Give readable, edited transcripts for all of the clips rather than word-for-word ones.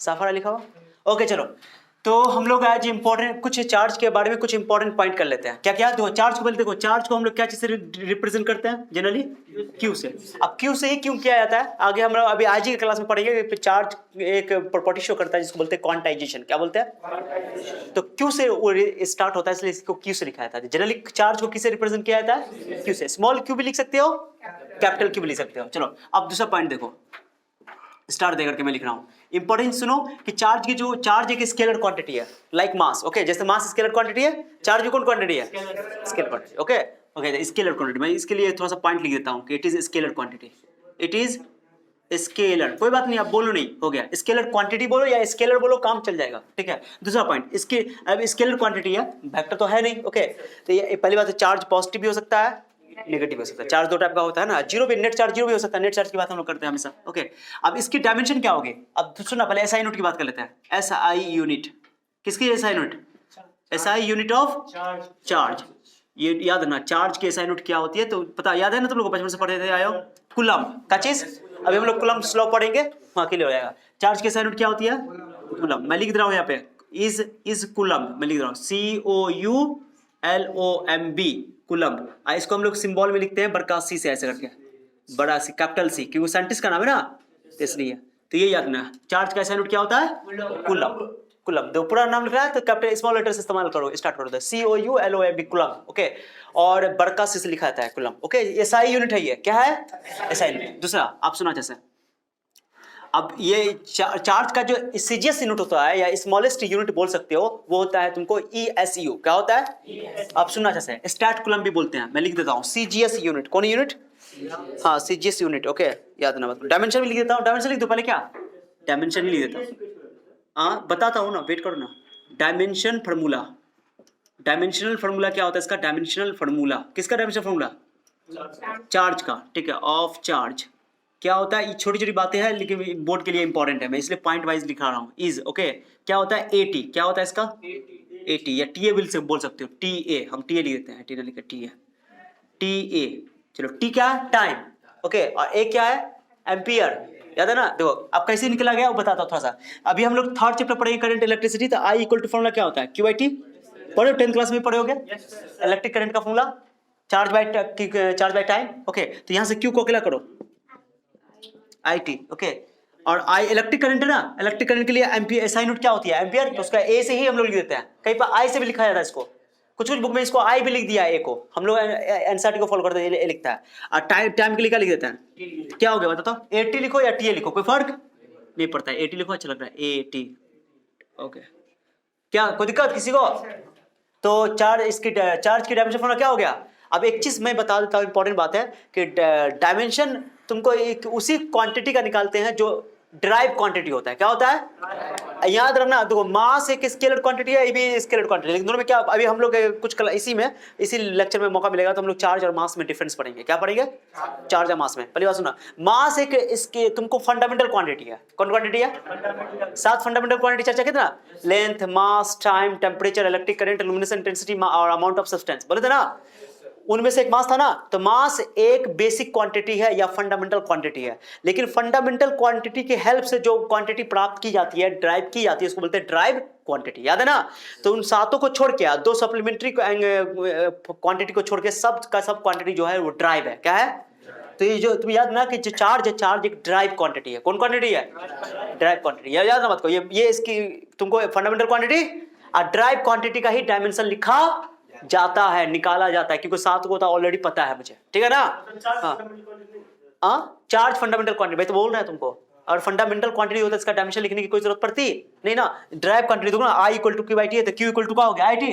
साफ लिखा हुआ। ओके चलो, तो हम लोग आज इंपॉर्टेंट कुछ चार्ज के बारे में कुछ इंपॉर्टेंट पॉइंट कर लेते हैं। क्या क्या? देखो चार्ज को पहले देखो, चार्ज को हम लोग क्या चीज से रिप्रेजेंट करते हैं जनरली? क्यू से। अब क्यू से ही क्यों किया जाता है आगे हम लोग अभी आज ही की क्लास में पढ़ेंगे कि चार्ज एक प्रॉपर्टी शो करता है जिसको बोलते हैं क्वांटाइजेशन। क्या बोलते हैं? तो क्यू से वो स्टार्ट होता है, इसलिए इसको क्यू से लिखा जाता है। जनरली चार्ज को किससे रिप्रेजेंट किया जाता है? क्यू से। स्मॉल क्यू भी लिख सकते हो, कैपिटल क्यू भी लिख सकते हो। चलो अब दूसरा पॉइंट देखो, स्टार देकर के मैं लिख रहा हूं। इंपॉर्टेंस सुनो कि चार्ज एक स्केलर क्वांटिटी है, लाइक मास। ओके, जैसे मास स्केलर क्वांटिटी है, चार्ज भी कौन क्वांटिटी है? Scalar quantity. Okay okay, scalar quantity. मैं इसके लिए थोड़ा सा पॉइंट लिख देता हूं कि it is scalar quantity. It is scalar, कोई बात नहीं, आप बोलो नहीं, हो गया। स्केलर क्वांटिटी बोलो या स्केलर बोलो, काम चल जाएगा, ठीक है। दूसरा पॉइंट, इसके अब स्केलर क्वांटिटी है, वेक्टर तो है नहीं। ओके, तो ये पहली बात, चार्ज पॉजिटिव भी हो सकता है, नेगेटिव हो सकता है। चार्ज दो टाइप का होता है ना, जीरो भी, नेट चार्ज जीरो भी हो सकता है। नेट चार्ज की बात हम लोग करते हैं हमेशा। ओके, अब इसकी डायमेंशन क्या होगी? अब सुनना, पहले एसआई यूनिट की बात कर लेते हैं। एसआई यूनिट किसकी? SI unit, SI unit of charge. ये याद रखना, चार्ज की एसआई यूनिट क्या होती है, तो पता याद है ना तुम लोग को, बचपन से पढ़े थे आयो, कूलम का चीज। अभी हम लोग कूलम स्लो पढ़ेंगे, वहां के लिए हो जाएगा। चार्ज की एसआई यूनिट क्या होती है? कूलम। मैं लिख रहा हूं यहाँ पे, इज कूलम, मैं लिख रहा हूँ COULOMB, कूलम। इसको हम लोग सिंबल में लिखते हैं बड़का सी से, ऐसे करके, बड़ा सी, कैपिटल सी, क्योंकि साइंटिस्ट का नाम है ना, इसलिए। तो ये याद रखना, चार्ज का एसआई यूनिट क्या होता है? कूलम। कूलम, दो पूरा नाम लिख रहा है तो कैपिटल स्मॉल लेटर से इस्तेमाल करो, स्टार्ट करो, COULOMB, कूलम। ओके, और बड़का सी से लिखा जाता है कूलम। ओके, एसआई यूनिट है ये, क्या है? SI unit. दूसरा आप सुना जैसे, अब ये चार्ज का जो सीजीएस यूनिट होता है या स्मॉलेस्ट यूनिट बोल सकते हो, वो होता है तुमको ESU। क्या होता है? अब सुनना जैसे, स्टैट कूलम भी बोलते हैं। मैं लिख देता हूँ सीजीएस यूनिट। कौन यूनिट? हाँ, सीजीएस यूनिट। ओके, याद ना मत। डायमेंशन भी लिख देता हूँ, डायमेंशन लिख दो पहले। क्या डायमेंशन ही लिख देता हूँ? हाँ बताता हूँ ना, वेट करो ना। डायमेंशन फार्मूला, डायमेंशनल फार्मूला क्या होता है इसका? डायमेंशनल फार्मूला किसका? डायमेंशनल फार्मूला चार्ज का, ठीक है, ऑफ चार्ज। क्या होता है? ये छोटी छोटी बातें हैं लेकिन बोर्ड के लिए इंपॉर्टेंट है, मैं इसलिए पॉइंट वाइज लिखा रहा हूँ। इज ओके, क्या होता है? AT। क्या होता है इसका? AT, या TA भी बोल सकते हो, TA। हम TA लिख देते हैं, TA लिखे TA, TA। चलो, T क्या है? टाइम। ओके, और A क्या है? एम्पियर। याद है ना? देखो अब कैसे निकला गया वो बताता हूँ थोड़ा सा। अभी हम लोग थर्ड चैप्टर पढ़ेंगे करंट इलेक्ट्रिसिटी, तो I इक्वल टू फॉर्मूला क्या होता है? QIT पढ़े, 10th क्लास में पढ़े होगे, इलेक्ट्रिक करंट का formula, charge by time. Okay, तो यहां से Q को अकेला करो, IT। ओके, और I इलेक्ट्रिक करंट है ना, इलेक्ट्रिक करंट के लिए एम्पियर, एसआई यूनिट क्या होती है? एम्पियर। तो उसका A से ही हम लोग लिख देते हैं, कहीं पर I से भी लिखा जाता है इसको, कुछ कुछ बुक में इसको I भी लिख दिया है, A को। हम लोग एनसीईआरटी को फॉलो करते हैं, A लिखता है। और टाइम के लिए क्या लिख देते हैं? क्या हो गया बताओ? AT लिखो या TA लिखो, कोई फर्क नहीं पड़ता है। AT लिखो, अच्छा लग रहा है, AT। ओके, क्या कोई दिक्कत किसी को? तो चार्ज की डायमेंशन फॉर्मूला क्या हो गया? अब एक चीज मैं बता देता हूँ, इंपॉर्टेंट बात है कि डायमेंशन तुमको एक उसी क्वांटिटी का निकालते हैं जो ड्राइव क्वांटिटी होता है। क्या होता है? याद रखना, देखो मास एक स्केलर क्वांटिटी है, ये भी स्केलर क्वांटिटी, लेकिन दोनों में क्या, अभी हम लोग कुछ इसी लेक्चर में मौका मिलेगा तो हम लोग चार्ज और मास में डिफरेंस पढ़ेंगे। क्या पढ़ेंगे? चार्ज और मास में। पहली बात सुना, मास एक इसके तुमको फंडामेंटल क्वांटिटी है। कौन क्वांटिटी है? 7 फंडामेंटल क्वांटिटी चर्चा कितना? Length, mass, time, temperature, electric current, luminescence intensity और अमाउंट ऑफ सब्सटेंस, बोले थे ना। उनमें से एक मास था ना, तो मास एक बेसिक क्वांटिटी है या फंडामेंटल क्वांटिटी है, लेकिन फंडामेंटल क्वांटिटी की हेल्प से जो क्वांटिटी प्राप्त की जाती है, ड्राइव की जाती है, उसको बोलते हैं ड्राइव क्वांटिटी। याद है ना? तो उन सातों को छोड़ के, दो सप्लीमेंट्री क्वांटिटी को छोड़ के सब का सब क्वांटिटी जो है वो ड्राइव है। क्या है? तो ये जो तुम याद ना कि जो चार्ज है, चार्ज एक ड्राइव क्वांटिटी है। कौन क्वांटिटी है? Drive quantity. याद ना मत को, ये इसकी तुमको फंडामेंटल क्वांटिटी और ड्राइव क्वांटिटी का ही डायमेंशन लिखा जाता है, निकाला जाता है, क्योंकि सात को तो ऑलरेडी पता है मुझे, ठीक है ना? हाँ, चार्ज फंडामेंटल क्वांटिटी, भाई तो बोल रहे हैं तुमको। और फंडामेंटल क्वांटिटी होता है, इसका डायमेंशन लिखने की कोई जरूरत पड़ती नहीं ना। ड्राइव क्वांटिटी देखो ना, I इक्वल टू QIT है, तो Q इक्वल टू क्या हो गया? IT।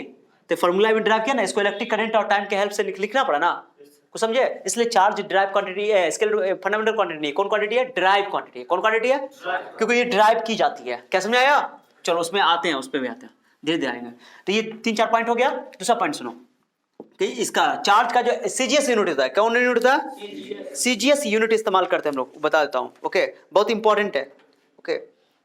तो फॉर्मूला में ड्राइव किया ना, इसको इलेक्ट्रिक करंट और टाइम के हेल्प से लिखना पड़ा ना, कुछ समझे? इसलिए चार्ज ड्राइव क्वांटिटी है, स्केलर फंडामेंटल क्वांटिटी नहीं। कौन क्वांटिटी है? Drive quantity. कौन क्वांटिटी है? क्योंकि ये ड्राइव की जाती है। क्या समझ आया? चलो उसमें आते हैं, उस पर भी आते हैं, धीरे धीरे आएंगे। तो ये 3-4 पॉइंट हो गया। दूसरा पॉइंट सुनो कि इसका चार्ज का जो सीजीएस यूनिट होता है, कौन यूनिट होता है? सीजीएस यूनिट इस्तेमाल करते हैं हम लोग, बता देता हूं। ओके, बहुत इंपॉर्टेंट है। ओके,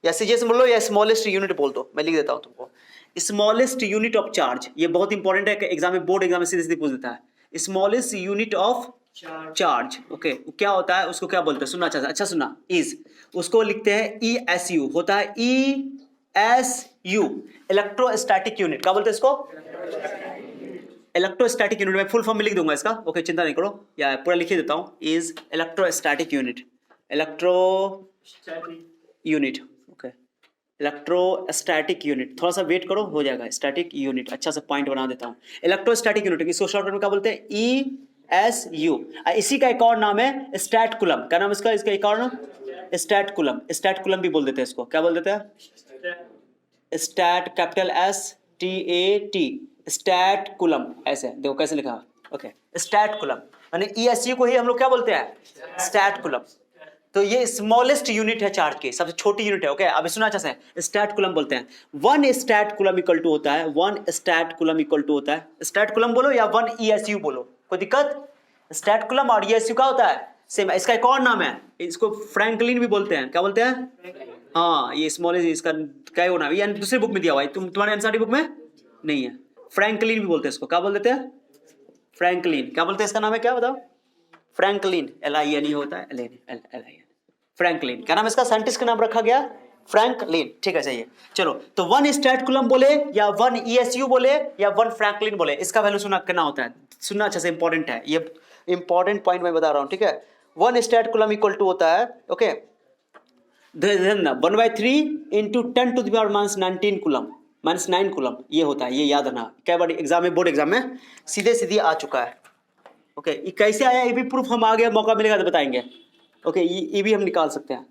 या सीजीएस बोल लो या स्मॉलेस्ट यूनिट बोल दो, मैं लिख देता हूं तुमको। स्मॉलेस्ट यूनिट ऑफ चार्ज, ये बहुत इंपॉर्टेंट है, एग्जाम में, बोर्ड एग्जाम में सीधे सीधे पूछ देता है। Smallest unit of charge. Okay, क्या होता है उसको क्या बोलते हैं, सुनना अच्छा सुनना, इज उसको लिखते हैं ई एस यू, होता है E S U, electrostatic unit. क्या बोलते हैं इसको, इलेक्ट्रोस्टैटिक यूनिट। मैं फुल फॉर्म में लिख दूंगा इसका, ओके चिंता नहीं करो, या पूरा लिख ही देता हूं, is electrostatic unit, electro unit, okay electrostatic unit. थोड़ा सा वेट करो, हो जाएगा, स्टैटिक यूनिट, अच्छा सा पॉइंट बना देता हूं, इलेक्ट्रोस्टैटिक यूनिट, इसको शॉर्टकट में क्या बोलते हैं, ई एस यू। इसी का एक और नाम है स्टैट कुलम। क्या नाम इसका, इसका एक और नाम स्टैट कुलम, स्टैट कुलम भी बोल देते हैं इसको, क्या बोल देते हैं, stat capital S T A T, statcoulomb, ऐसे देखो कैसे लिखा, ओके स्टैट कुलम, यानी ईएसयू को ही हम लोग क्या बोलते हैं, स्टैट कुलम। तो ये स्मॉलेस्ट यूनिट है चार्ज की, सबसे छोटी यूनिट है, ओके अभी सुना अच्छा से, स्टैट कुलम बोलते हैं। One statcoulomb equal to होता है, one statcoulomb equal to होता है, स्टैट कुलम बोलो या वन ईएसयू बोलो, कोई दिक्कत, स्टैट कुलम और ईएसयू का होता है सेम। इसका एक और नाम है, इसको फ्रैंकलिन भी बोलते हैं, क्या बोलते हैं, हाँ ये स्मॉलेस्ट, इसका क्या होना है, ये दूसरी बुक में दिया हुआ है, तुम्हारे एनसीईआरटी बुक में नहीं है। फ्रैंकलिन भी बोलते हैं इसको, क्या बोल देते हैं, फ्रैंकलिन। क्या बोलते हैं, इसका नाम है क्या बताओ, फ्रैंकलिन, LINE होता है, LIN, फ्रैंकलिन। क्या नाम इसका, साइंटिस्ट का नाम रखा गया फ्रैंकलिन, ठीक है चाहिए। चलो तो वन स्टैट कुलम बोले या वन ईएसयू बोले या वन फ्रैंकलिन बोले, इसका वैल्यू सुना करना होता है, सुनना अच्छा से, इंपॉर्टेंट है ये, इंपॉर्टेंट पॉइंट मैं बता रहा हूं, ठीक है। One statcoulomb equal to होता है, ओके 1/3 इंटू 10⁻⁻19 कुलम, -9 कुलम, ये होता है, ये याद रखना, कई बार एग्जाम में, बोर्ड एग्जाम में सीधे सीधे आ चुका है, ओके ये कैसे आया, ये भी प्रूफ हम आगे मौका मिलेगा तो बताएंगे, ओके ये भी हम निकाल सकते हैं,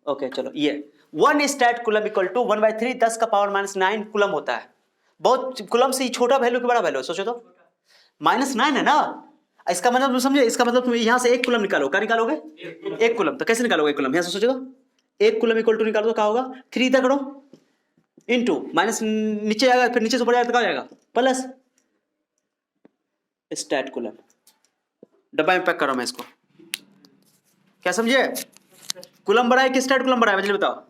ओके चलो ये one statcoulomb equal to 1/3 10⁻⁻9 coulomb होता है। बहुत कुलम से छोटा वैल्यू कि बड़ा वैल्यू, सोचो तो, -9 है ना, इसका मतलब तुम समझे, इसका मतलब तुम यहां से एक कुलम निकालो, क्या निकालोगे, एक कुलम, तो कैसे निकालोगे एक कुलम, यहां से सोचो तो, एक कुलम इक्वल टू निकालो तो क्या होगा, 3 तक करो इंटू माइनस नीचे जाएगा, फिर नीचे से ऊपर जाएगा तो क्या हो जाएगा, प्लस स्टैट कुलम। डब्बा में पैक करो मैं इसको, क्या समझे, कुलम बड़ा है कि स्टैट कुलम बड़ा है, मुझे बताओ,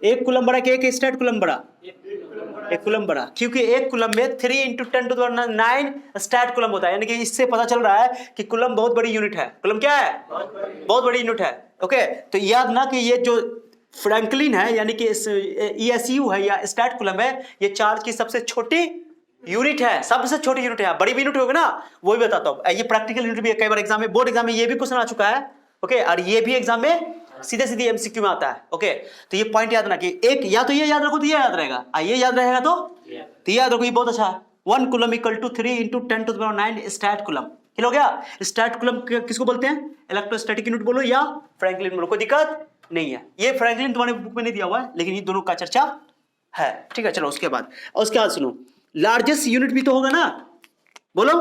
एक कुलम बड़ा कि एक स्टैट कुलम बड़ा, एक कुलम बड़ा, क्योंकि एक कुलम में 3 × 10⁹ स्टैट कुलम होता है, यानी कि इससे पता चल रहा है कि कुलम बहुत बड़ी यूनिट है, कुलम क्या है, बहुत बड़ी यूनिट है, ओके। तो याद ना कि ये जो फ्रैंकलिन है यानी कि ईएसयू है या स्टैट कुलम है, ये चार्ज की सबसे छोटी यूनिट है, सबसे छोटी यूनिट है, बड़ी भी यूनिट होगी ना वो भी बताता हूं, ये प्रैक्टिकल यूनिट भी है, कई बार एग्जाम में, बोर्ड एग्जाम में ये भी क्वेश्चन आ चुका है, ओके और ये भी एग्जाम में सीधे सीधे एमसीक्यू में आता है, ओके। तो ये पॉइंट याद रखना कि एक या तो ये याद रखो तो ये याद रहेगा, ये याद रहेगा तो याद रखो, ये बहुत अच्छा है। 1 coulomb equal to 3 × 10⁹ statcoulomb, हो गया। स्टैट कुलम किसको बोलते हैं, इलेक्ट्रोस्टैटिक यूनिट बोलो या फ्रैंकलिन बोलो, कोई दिक्कत नहीं है। ये फ्रैंकलिन तुम्हारे बुक में नहीं दिया हुआ है, लेकिन ये दोनों का चर्चा है, ठीक है। चलो उसके बाद सुनो, लार्जेस्ट यूनिट भी तो होगा ना, बोलो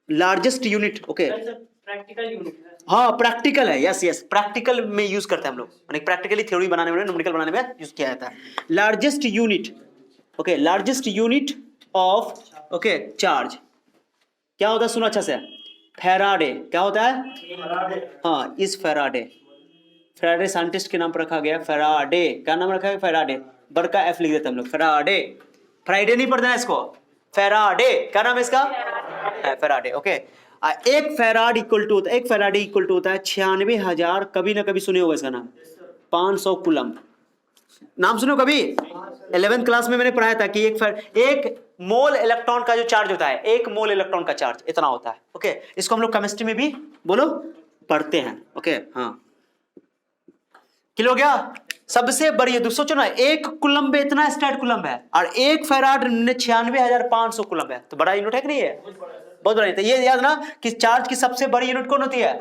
largest unit, okay practical unit, हाँ प्रैक्टिकल है, यस यस प्रैक्टिकल में यूज करते हैं हम लोग, यानी प्रैक्टिकली थ्योरी बनाने में, न्यूमेरिकल बनाने में यूज किया जाता है। Largest unit, okay largest unit of, okay charge क्या होता है, सुनो अच्छा से, फैराडे। क्या होता है, हाँ इस फैराडे, फैराडे साइंटिस्ट के नाम पर रखा गया, फैराडे, क्या नाम रखा है, फैराडे, बड़का एफ लिख देते हम लोग, फैराडे, फ्राइडे नहीं पढ़ना है इसको, फैराडे, क्या नाम है इसका, फैराडे, ओके। एक फैराड इक्वल टू होता है, एक फैराडे इक्वल टू होता है 96,000, कभी ना कभी सुने होगा इसका नाम, 500 कुलम, नाम सुनो कभी, 11th क्लास में मैंने पढ़ाया था कि एक मोल इलेक्ट्रॉन का जो चार्ज होता है, एक मोल इलेक्ट्रॉन का चार्ज इतना होता है, ओके। इसको हम लोग केमिस्ट्री में भी बोलो पढ़ते हैं, ओके हाँ किलो गया। सबसे बड़ी, सोचो ना, एक कुलम में इतना स्टैट कुलम है और एक फैराड 96,500 कुलम है, तो बड़ा यूनिट है कि नहीं है, बहुत बड़ा यूनिट है। ये याद ना कि चार्ज की सबसे बड़ी यूनिट कौन होती है,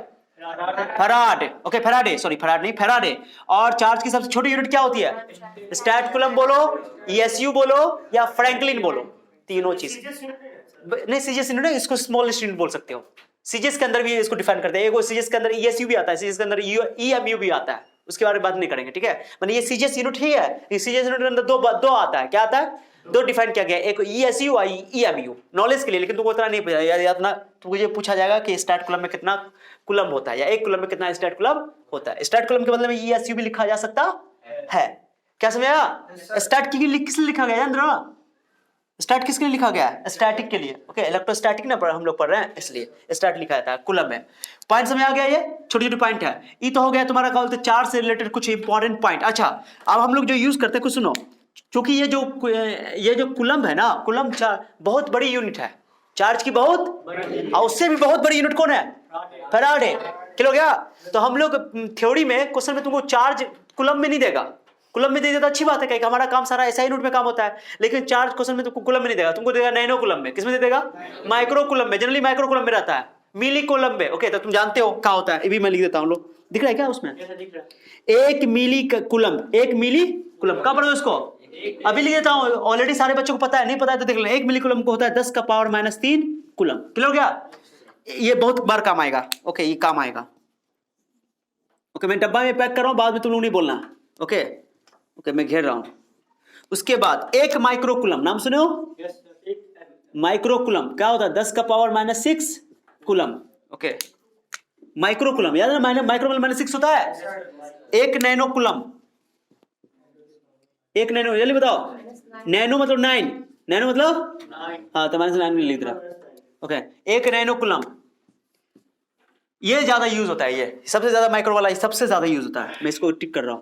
farad, okay Faraday, sorry farad नहीं फैराडे। और चार्ज की सबसे छोटी यूनिट क्या होती है, स्टैट कुलम बोलो, ईएसयू बोलो या फ्रैंकलिन बोलो, तीनों चीज नहीं, सीजीएस यूनिट है, इसको स्मॉलेस्ट यूनिट बोल सकते हो। सीजीएस के अंदर भी इसको डिफाइन करते हैं, सीजीएस के अंदर ईएसयू भी आता है, सीजीएस के अंदर ईएमयू भी आता है, उसके बारे में बात नहीं करेंगे, ठीक है। मतलब ये सीजीएस यूनिट ही है, सीजीएस यूनिट के अंदर दो आता है, क्या आता है, दो डिफाइन किया गया है, एक ईएसयू और ईएमयू, नॉलेज के लिए, लेकिन तुमको इतना नहीं पता याद ना, तुझे पूछा जाएगा कि स्टैट कुलम में कितना कुलम होता है या एक कुलम में कितना स्टैट कुलम होता है। स्टैट कुलम के बदले में ईएसयू भी लिखा जा सकता है, क्या समझ आया, स्टैट की किस लिखा गया, स्टैट किसके लिए लिखा गया है? स्टैटिक के लिए। ओके, इलेक्ट्रोस्टैटिक ना हम लोग पढ़ रहे हैं इसलिए स्टैट लिखा जाता है कूलम में। पॉइंट समझ आ गया? ये छोटी छोटी पॉइंट है। ये तो हो गया तुम्हारा क्या बोलते हैं चार्ज से रिलेटेड कुछ इंपॉर्टेंट पॉइंट। अच्छा, अब हम लोग जो यूज करते हैं कुछ सुनो, क्योंकि ये जो कूलम है ना, कूलम बहुत बड़ी यूनिट है चार्ज की, बहुत, और उससे भी बहुत बड़ी यूनिट कौन है? फैराडे। क्लियर हो गया? तो हम लोग थ्योरी में क्वेश्चन में तुमको चार्ज कूलम में नहीं देगा, कूलम में दे देता अच्छी बात है, कहीं हमारा काम सारा ऐसा ही यूनिट में काम होता है, लेकिन चार्ज क्वेश्चन में तुमको कूलम में नहीं देगा, तुमको देगा नैनो कूलम में। किसमें दे देगा? माइक्रो कूलम में। जनरली माइक्रो कूलम में रहता है, मिली कूलम में। ओके, तो तुम जानते हो क्या होता है, ये भी मैं लिख देता हूं। लोग दिख रहा है क्या उसमें? एक मिली कूलम, एक मिली कूलम क्या पढ़ो इसको? अभी लिख देता हूं, ऑलरेडी सारे बच्चों को पता है, नहीं पता है तो देख लेना। एक मिली कूलम को होता है 10 का पावर -3 कूलम। क्लियर हो गया? ये बहुत बार काम आएगा। ओके, ये काम आएगा। ओके, मैं डब्बा में पैक कर रहा हूं, बाद में तुम लोग नहीं बोलना। ओके ओके, मैं घेर रहा हूं। उसके बाद एक माइक्रोकूलम, नाम सुने हो? माइक्रोकूलम क्या होता है? 10 का पावर -6 कूलम। ओके, माइक्रोकूलम याद है ना, माइक्रोकूलम -6 होता है। एक नैनो कूलम, एक नैनो, जल्दी बताओ। नैनो मतलब 9, नैनो मतलब हाँ, तो -9 में लिख रहा। ओके, एक नैनो कूलम, ये ज्यादा यूज होता है, ये सबसे ज्यादा माइक्रो वाला सबसे ज्यादा यूज होता है। मैं इसको टिक कर रहा हूं,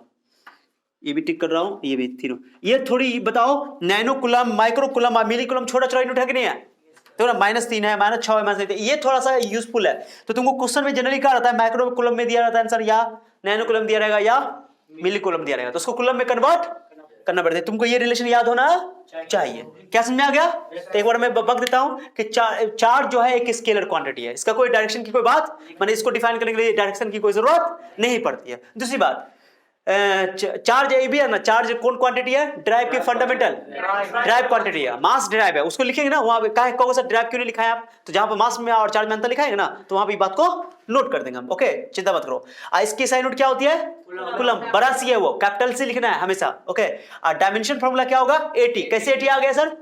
ये भी टिक कर रहा हूं, ये भी तीनों। ये थोड़ी बताओ, नैनो कूलम, माइक्रो कूलम और मिली कूलम छोटा छोटा यूनिट है कि नहीं है? तो ना -3 है, -6 है, -8 है, ये थोड़ा सा यूजफुल है। तो तुमको क्वेश्चन में जनरली क्या रहता है, माइक्रो कूलम में दिया रहता है आंसर, या नैनो कूलम दिया रहेगा, या मिली कूलम दिया रहेगा, तो उसको कूलम में कन्वर्ट करना पड़ता है। तुमको ये रिलेशन याद होना चाहिए। क्या समझ में आ गया? तो एक बार मैं बक देता हूं कि चार्ज जो है एक स्केलर क्वांटिटी है, इसका कोई डायरेक्शन की कोई बात, माने इसको डिफाइन करने के लिए डायरेक्शन की कोई जरूरत नहीं पड़ती है। दूसरी बात, चार्ज ए भी है ना, चार्ज कौन क्वांटिटी है? ड्राइव की फंडामेंटल ड्राइव क्वांटिटी है, मास ड्राइव है, उसको लिखेंगे ना वहां पे। कहोगे सर ड्राइव क्यों नहीं लिखा है आप? तो जहां पर मास में और चार्ज में अंतर लिखाएंगे ना, तो वहां पे बात को नोट कर देंगे हम। ओके, चिंता मत करो। इसकी साइन नोट क्या होती है? कूलम। बड़ा सी है वो, कैपिटल से लिखना है हमेशा। ओके, और डायमेंशन फॉर्मूला क्या होगा? 80। कैसे 80 आ गया सर?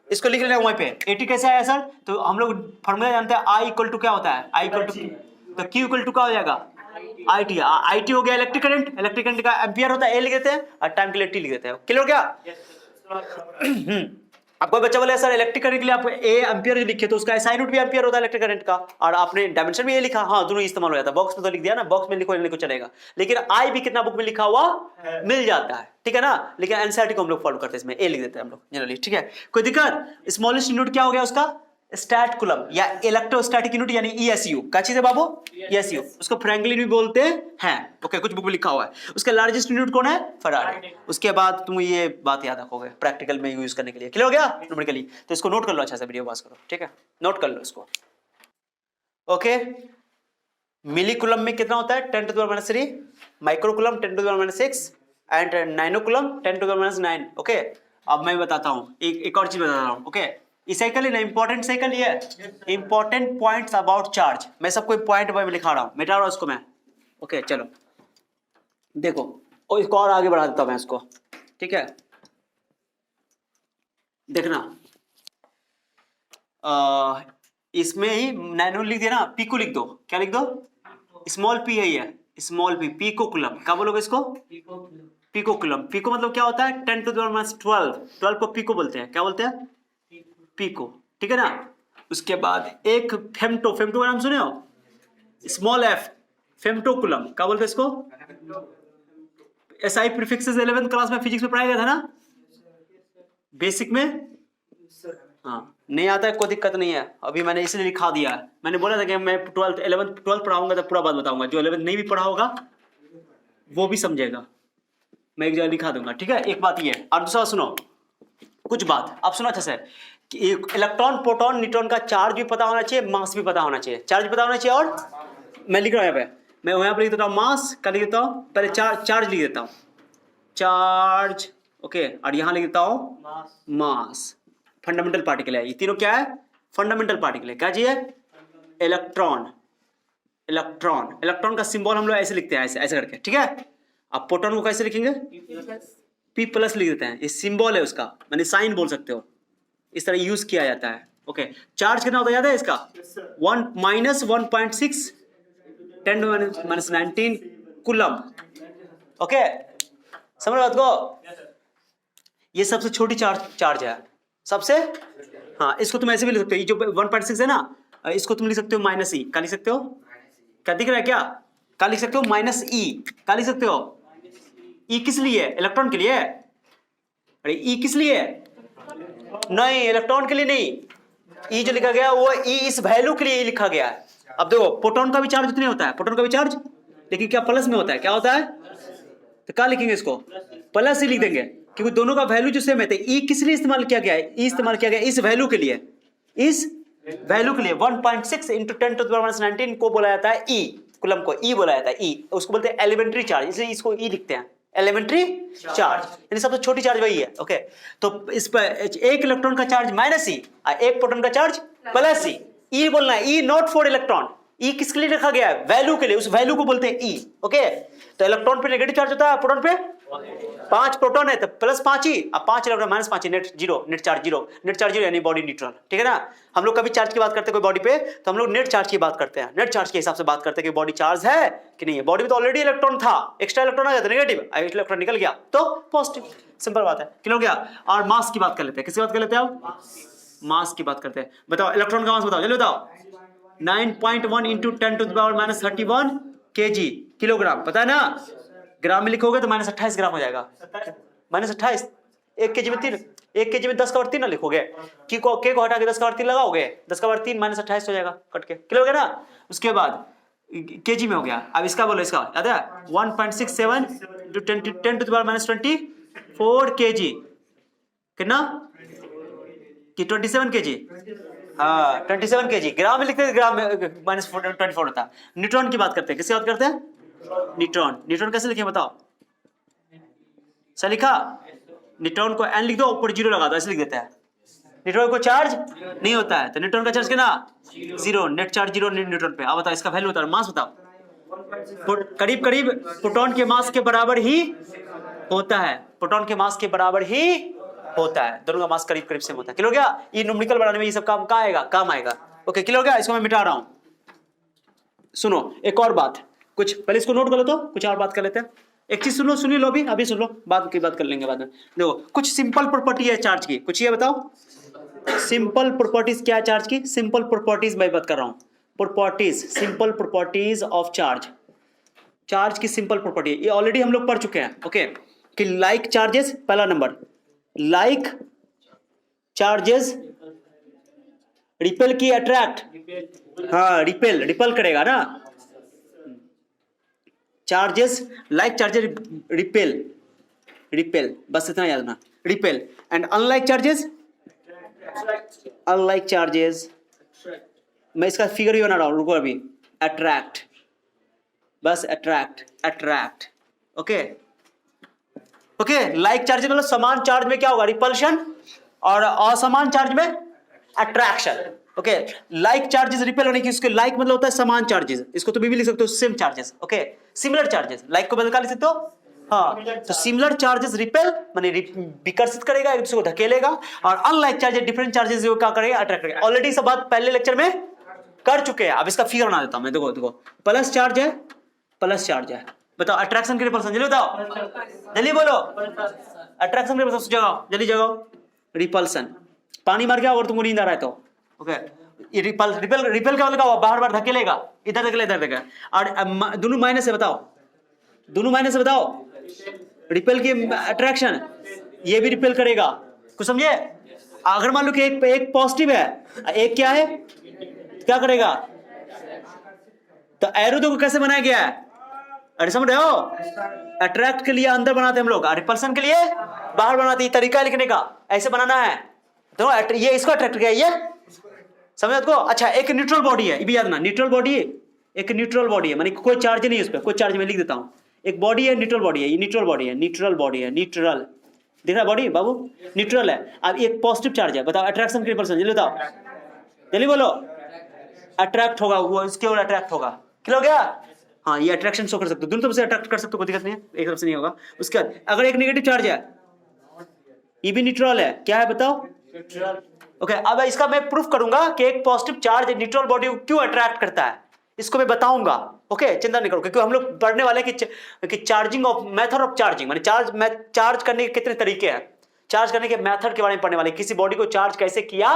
इसको लिख लेना वहीं पे। 80 कैसे आया सर? तो हम लोग फॉर्मूला जानते हैं, I इक्वल टू क्या होता है? I इक्वल टू, तो Q इक्वल टू क्या हो जाएगा? IT। IT हो गया इलेक्ट्रिक करंट, इलेक्ट्रिक करंट का एम्पियर होता है, A लिख देते हैं, और टाइम के लिए T लिख देते हैं। क्लियर हो गया? अब कोई बच्चा बोले सर इलेक्ट्रिक करंट के लिए आप A एम्पियर लिखे, तो उसका SI नोट भी एम्पियर होता है इलेक्ट्रिक करंट का, और आपने डायमेंशन भी ये लिखा, हाँ दोनों इस्तेमाल हो जाता है। बॉक्स में तो लिख दिया ना, बॉक्स में लिखो लिखो चलेगा, लेकिन I भी कितना बुक में लिखा हुआ मिल जाता है, ठीक है ना। लेकिन एनसीईआरटी को हम लोग फॉलो करते हैं, इसमें A लिख देते हैं हम लोग जनरली, ठीक है। कोई दिक्कत? स्मॉलेस्ट यूनिट क्या हो गया उसका? स्टैट कूलम या इलेक्ट्रोस्टैटिक यूनिट, यानी ESU। क्या चीज है बाबू? ESU। उसको फ्रैंकलिन भी बोलते हैं। ओके, कुछ बुक में लिखा हुआ है। उसका लार्जेस्ट यूनिट कौन है? फैराडे। उसके बाद तुम ये बात याद रखोगे प्रैक्टिकल में यूज करने के लिए। क्लियर हो गया न्यूमेरिकली? तो इसको नोट कर लो, अच्छा से वीडियो पास करो, ठीक है, नोट कर लो इसको। ओके, मिली कूलम में कितना होता है? 10 to the minus 3, micro coulomb 10 to the minus 6, and nano coulomb 10 to the minus 9। Okay, अब मैं बताता हूँ एक और चीज बता रहा हूँ। ओके, ये साइकिल है ना, इंपॉर्टेंट साइकिल, ये इंपॉर्टेंट पॉइंट्स अबाउट चार्ज। मैं सबको पॉइंट में लिखा रहा हूँ, मिटा रहा हूँ इसको मैं। ओके, चलो देखो, और इसको और आगे बढ़ा देता हूँ मैं इसको, ठीक है। देखना, इसमें ही नैनो लिख दिया ना, पी को लिख दो। क्या लिख दो? स्मॉल पी है ये, स्मॉल पी, पीको कूलम। क्या बोलोगे इसको? Pico coulomb. पीको मतलब क्या होता है? 10 to the minus 12, 12 को पीको बोलते हैं। क्या बोलते हैं? पीको, ठीक है ना। उसके बाद एक फेम्टो, फेम्टो का नाम सुने हो? Small f, femto coulomb. क्या बोलते हैं इसको? SI प्रीफिक्सेस 11th क्लास में फिजिक्स में पढ़ाया गया था ना, बेसिक में। हाँ, नहीं आता है कोई दिक्कत नहीं है, अभी मैंने इसलिए लिखा दिया है। मैंने बोला था कि मैं 12th पढ़ाऊंगा तो पूरा बात बताऊंगा, जो 11th नहीं भी पढ़ा होगा वो भी समझेगा, मैं एक जगह लिखा दूंगा, ठीक है। एक बात ये है, और दूसरा सुनो कुछ बात, आप सुनो अच्छा से, कि इलेक्ट्रॉन प्रोटॉन न्यूट्रॉन का चार्ज भी पता होना चाहिए, मास भी पता होना चाहिए। चार्ज पता होना चाहिए, और मैं लिख रहा हूँ यहाँ पे, मैं यहाँ पे लिख देता हूँ मास। क्या लिख देता हूँ? पहले चार्ज लिख देता हूँ, चार्ज। ओके, और यहाँ लिख देता हूँ मास। फंडामेंटल पार्टिकल है ये तीनों। क्या है? फंडामेंटल पार्टिकल है। क्या चाहिए? इलेक्ट्रॉन। इलेक्ट्रॉन, इलेक्ट्रॉन का सिंबल हम लोग ऐसे लिखते हैं, ऐसे ऐसे करके, ठीक है। अब प्रोटॉन को कैसे लिखेंगे? P+ लिख देते हैं, ये सिंबल है उसका, मैंने साइन बोल सकते हो, इस तरह यूज किया जाता है। ओके, चार्ज कितना होता है याद है इसका? 1-1.6 10 to the minus 19 coulomb. Okay, समझ बात को? ये सबसे छोटी चार्ज है, सबसे, हाँ इसको तुम ऐसे भी लिख सकते हो, ये जो 1.6 है ना, इसको तुम लिख सकते हो माइनस ई, क्या लिख सकते हो, क्या दिख रहा है क्या, क्या लिख सकते हो माइनस ई, क्या लिख सकते हो, ई किस लिए, इलेक्ट्रॉन के लिए, अरे ई किस लिए, नहीं इलेक्ट्रॉन के लिए नहीं, ई जो लिखा गया वो ई इस वैल्यू के लिए लिखा गया है। अब देखो प्रोटॉन का भी चार्ज उतने होता है, प्रोटॉन का भी चार्ज, लेकिन क्या प्लस में होता है, क्या होता है, तो क्या लिखेंगे इसको, प्लस ही लिख देंगे, क्योंकि दोनों का वैल्यू जो सेम है। ई किस लिए इस्तेमाल किया गया है, ई इस्तेमाल किया गया इस वैल्यू के लिए, इस वैल्यू के लिए 1.6 इंटू 10⁻19 को बोला जाता है ई, कूलम को ई बोला जाता है, ई उसको बोलते हैं एलिमेंट्री चार्ज, इसलिए इसको ई लिखते हैं, एलिमेंट्री चार्ज, यानी सबसे छोटी चार्ज वही है। ओके, तो इस पर एक इलेक्ट्रॉन का चार्ज माइनस ई, एक प्रोटॉन का चार्ज प्लस ई, ई बोलना है, ई नॉट फॉर इलेक्ट्रॉन, ई किसके लिए रखा गया है, वैल्यू के लिए, उस वैल्यू को बोलते हैं ई। ओके, तो इलेक्ट्रॉन पे नेगेटिव चार्ज होता है, प्रोटॉन पे 5 प्रोटॉन है तो प्लस 5 ही, अब 5 electron minus 5, net zero, net charge zero, net charge zero यानी बॉडी न्यूट्रल, ठीक है ना। हम लोग कभी चार्ज की बात करते हैं कोई बॉडी पे तो हम लोग नेट चार्ज की बात करते हैं, नेट चार्ज के हिसाब से बात करते हैं कि बॉडी चार्ज है कि नहीं है, बॉडी में तो ऑलरेडी इलेक्ट्रॉन था, एक्स्ट्रा इलेक्ट्रॉन आ गया तो नेगेटिव, इलेक्ट्रॉन निकल गया तो पॉजिटिव, सिंपल बात है, क्लियर हो गया। और मास की बात कर लेते हैं, किसकी बात कर लेते हैं अब, मास की बात करते हैं। बताओ इलेक्ट्रॉन का मास बताओ, जल्दी बताओ, 9.1 इंटू 10⁻−31 kg, किलोग्राम, पता है ना, ग्राम में लिखोगे तो -28 ग्राम हो जाएगा, -28, 1 kg में 3, 1 kg में 10 का पावर 3 ना लिखोगे, के को हटा के 10 का पावर 3 लगाओगे, 10 का पावर 3 -28 हो जाएगा कट के, क्लियर हो गया ना। उसके बाद kg में हो गया, अब इसका बोलो, इसका याद है 1.67 इंटू 10⁻24 kg, कितना कि 27 kg, हाँ 27 kg, ग्राम में लिखते हैं, ग्राम में -24 होता है। न्यूट्रॉन की बात करते हैं, किसकी बात करते हैं, न्यूट्रॉन, न्यूट्रॉन कैसे लिखे बताओ, सही लिखा, न्यूट्रॉन को n लिख दो, ऊपर जीरो लगा दो, ऐसे लिख देते हैं, न्यूट्रॉन को चार्ज नहीं होता है तो न्यूट्रॉन का चार्ज कितना, zero, net charge zero neutron पे। अब बताओ इसका वैल्यू बताओ, मास बताओ, करीब करीब प्रोटॉन के मास के बराबर ही होता है, प्रोटॉन के मास के बराबर ही होता है, दोनों का मास करीब करीब सेम होता है, क्लियर हो गया। ये न्यूमेरिकल बनाने में ये सब काम कहाँ आएगा, काम आएगा। ओके, क्लियर हो गया, इसको मैं मिटा रहा हूं। सुनो एक और बात, कुछ पहले इसको नोट कर लो, तो कुछ और बात कर लेते हैं। एक चीज सुन लो अभी सुन लो, बाद की बात कर लेंगे बाद में। देखो कुछ सिंपल प्रॉपर्टी है चार्ज की, कुछ ये बताओ सिंपल प्रॉपर्टीज क्या है चार्ज की, सिंपल प्रॉपर्टीज मैं बात कर रहा हूं, properties, simple properties of charge, charge की सिंपल प्रॉपर्टी, ये ऑलरेडी हम लोग पढ़ चुके हैं। ओके, कि लाइक चार्जेस, पहला नंबर लाइक चार्जेस रिपेल की अट्रैक्ट, हाँ रिपेल करेगा ना, चार्जेस लाइक चार्जेस रिपेल, बस इतना याद रखना, रिपेल, एंड अनलाइक चार्जेस, मैं इसका फिगर भी बना रहा हूं, रुको अभी, अट्रैक्ट, बस अट्रैक्ट। ओके, लाइक चार्जेस मतलब समान चार्ज में क्या होगा, रिपल्शन, और असमान चार्ज में attraction. Okay, like charges repel होने की, उसके लाइक मतलब होता है समान चार्जेस, इसको तो भी लिख सकते हो same charges. Okay, similar charges, like को बदल कर लिख सकते हो, हाँ, तो सिमिलर चार्जेस रिपेल माने विकर्षित करेगा, एक दूसरे को धकेलेगा, और अनलाइक चार्जेस डिफरेंट चार्जेस जो क्या करेगा, अट्रैक्ट करेगा। ऑलरेडी सब बात पहले लेक्चर में कर चुके हैं, अब इसका फिगर बना देता हूं मैं। देखो प्लस चार्ज है, बताओ अट्रैक्शन के रिपल्सन, जल्दी बताओ, जल्दी बोलो, अट्रैक्शन के रिपल्सन जगाओ, जल्दी जगाओ, रिपल्सन, पानी मार के अगर तुमको नींद आ रहा है तो। ओके, रिपेल का मतलब बार धकेलेगा, इधर धकेले इधर धकेले, और दोनों माइनस है, बताओ दोनों माइनस है, बताओ रिपेल की अट्रैक्शन, ये भी रिपेल करेगा, कुछ समझे। अगर मान लो कि एक पॉजिटिव है, एक क्या है, क्या करेगा, तो एरो देखो कैसे बनाया गया है, अरे समझ रहे हो, अट्रैक्ट के लिए अंदर बनाते हैं हम लोग, रिपल्सन के लिए बाहर बनाते हैं, तरीका लिखने का ऐसे बनाना है, तो ये इसको अट्रैक्ट किया, ये समझ को। अच्छा, एक न्यूट्रल बॉडी है, ये भी याद ना, न्यूट्रल बॉडी एक न्यूट्रल बॉडी है, माने कोई चार्ज नहीं है उस पर, कोई चार्ज में लिख देता हूं, एक बॉडी है, न्यूट्रल बॉडी है, ये न्यूट्रल बॉडी है, न्यूट्रल दिख रहा बॉडी बाबू, न्यूट्रल है। अब एक पॉजिटिव चार्ज है, बताओ अट्रैक्शन के रिपल्सन, जल्दी बताओ, जल्दी बोलो, अट्रैक्ट होगा वो, इसके और अट्रैक्ट होगा, क्लियर हो गया। हाँ, ये अट्रैक्शन शो कर सकते हो, दोनों तरफ से अट्रैक्ट कर सकते हो, कोई दिक्कत नहीं है, एक तरफ से नहीं होगा। उसके बाद अगर एक नेगेटिव चार्ज है, ये भी न्यूट्रल है, क्या है बताओ, ओके, अब इसका मैं प्रूफ करूंगा कि एक पॉजिटिव चार्ज न्यूट्रल बॉडी को क्यों अट्रैक्ट करता है, इसको मैं बताऊंगा। ओके, चिंता नहीं करो, क्योंकि हम लोग पढ़ने वाले कि charging of method of charging, माने चार्ज करने के कितने तरीके हैं, चार्ज करने के मेथड के बारे में पढ़ने वाले, किसी बॉडी को चार्ज कैसे किया,